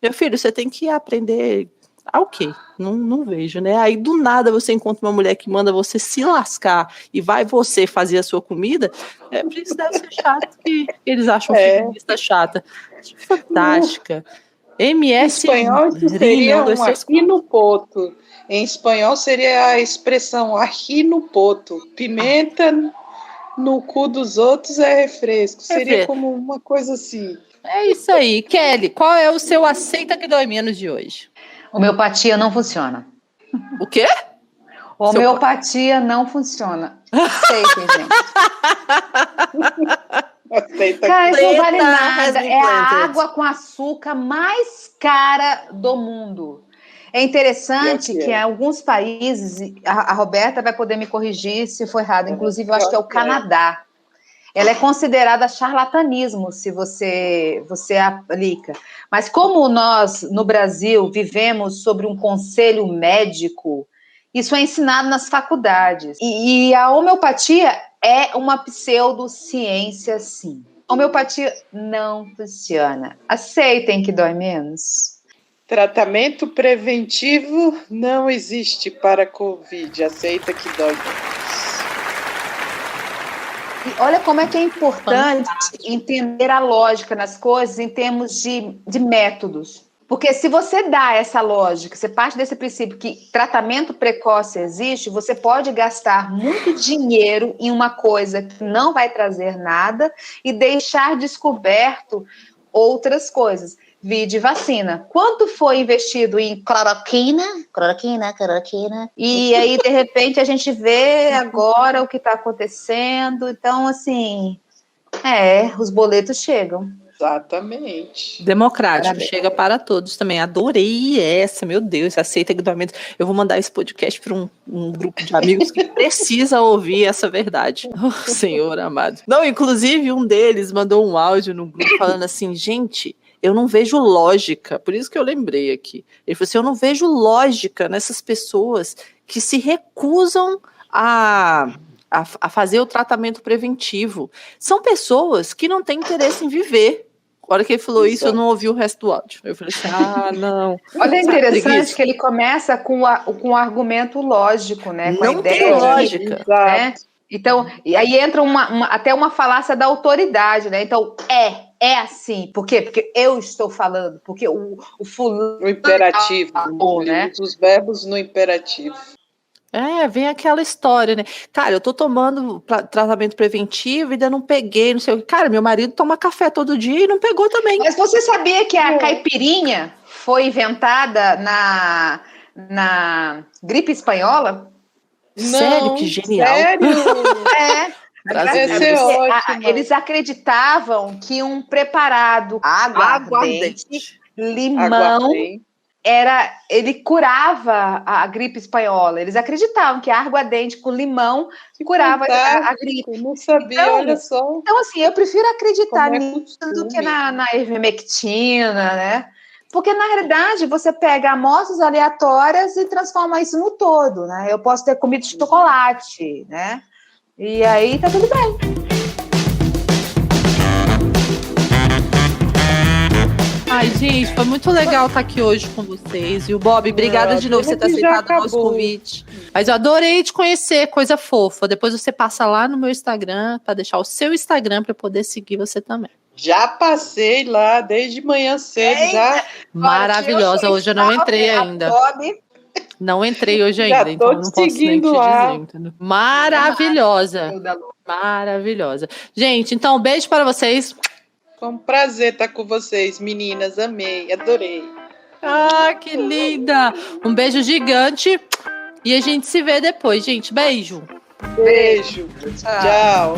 Meu filho, você tem que aprender o quê? Não vejo, né? Aí do nada você encontra uma mulher que manda você se lascar e vai você fazer a sua comida. Por isso deve ser chato que eles acham feminista chata. Fantástica. Em espanhol, isso seria um aqui no poto. Em espanhol, seria a expressão aqui no poto. Pimenta no cu dos outros é refresco. Seria como uma coisa assim. É isso aí. Kelly, qual é o seu aceita que dói menos de hoje? Homeopatia não funciona. O quê? Homeopatia não funciona. Aceitem, gente. Cara, isso não vale nada. É a água com açúcar mais cara do mundo. É interessante que em alguns países, a Roberta vai poder me corrigir se for errado, inclusive eu acho que é o Canadá. Ela é considerada charlatanismo se você aplica. Mas como nós, no Brasil, vivemos sobre um conselho médico, isso é ensinado nas faculdades. E a homeopatia é uma pseudociência, sim. A homeopatia não funciona. Aceitem que dói menos. Tratamento preventivo não existe para Covid. Aceita que dói menos. E olha como é que é importante entender a lógica nas coisas em termos de métodos. Porque se você dá essa lógica, você parte desse princípio que tratamento precoce existe, você pode gastar muito dinheiro em uma coisa que não vai trazer nada e deixar descoberto outras coisas. Vide vacina. Quanto foi investido em cloroquina? E aí, de repente, a gente vê agora o que está acontecendo. Então, assim, os boletos chegam. Exatamente. Democrático, parabéns. Chega para todos também. Adorei essa, meu Deus, aceita equipamento. Eu vou mandar esse podcast para um grupo de amigos que precisa ouvir essa verdade. Oh, Senhor amado. Não, inclusive, um deles mandou um áudio no grupo falando assim, gente, eu não vejo lógica, por isso que eu lembrei aqui. Ele falou assim, eu não vejo lógica nessas pessoas que se recusam a fazer o tratamento preventivo. São pessoas que não têm interesse em viver. A hora que ele falou isso, eu não ouvi o resto do áudio. Eu falei assim, não. Olha, é interessante que ele começa com um argumento lógico, né? Com não tem lógica. Né? Então, e aí entra até uma falácia da autoridade, né? Então, é assim. Por quê? Porque eu estou falando, porque o fulano... O imperativo, né? Os verbos no imperativo. Vem aquela história, né? Cara, eu tô tomando tratamento preventivo e ainda não peguei, não sei o que. Cara, meu marido toma café todo dia e não pegou também. Mas você sabia que a caipirinha foi inventada na gripe espanhola? Sério? Que genial. Sério? Eles acreditavam que um preparado aguardente, limão... ele curava a gripe espanhola. Eles acreditavam que a aguardente com limão curava a gripe. Não sabia, então, olha só. Então, assim, eu prefiro acreditar nisso do que na ivermectina, né? Porque, na realidade, você pega amostras aleatórias e transforma isso no todo, né? Eu posso ter comido chocolate, né? E aí tá tudo bem. Ai, gente, foi muito legal estar aqui hoje com vocês. E o Bob, obrigada de novo por você ter aceitado o nosso convite. Mas eu adorei te conhecer, coisa fofa. Depois você passa lá no meu Instagram para deixar o seu Instagram para eu poder seguir você também. Já passei lá desde manhã cedo. Já. Maravilhosa. Hoje eu não entrei ainda. Não entrei hoje ainda, então não posso nem te dizer. Entendeu? Maravilhosa. Maravilhosa. Gente, então um beijo para vocês. Foi um prazer estar com vocês, meninas. Amei, adorei. Ah, que linda! Um beijo gigante e a gente se vê depois, gente. Beijo. Beijo. Tchau.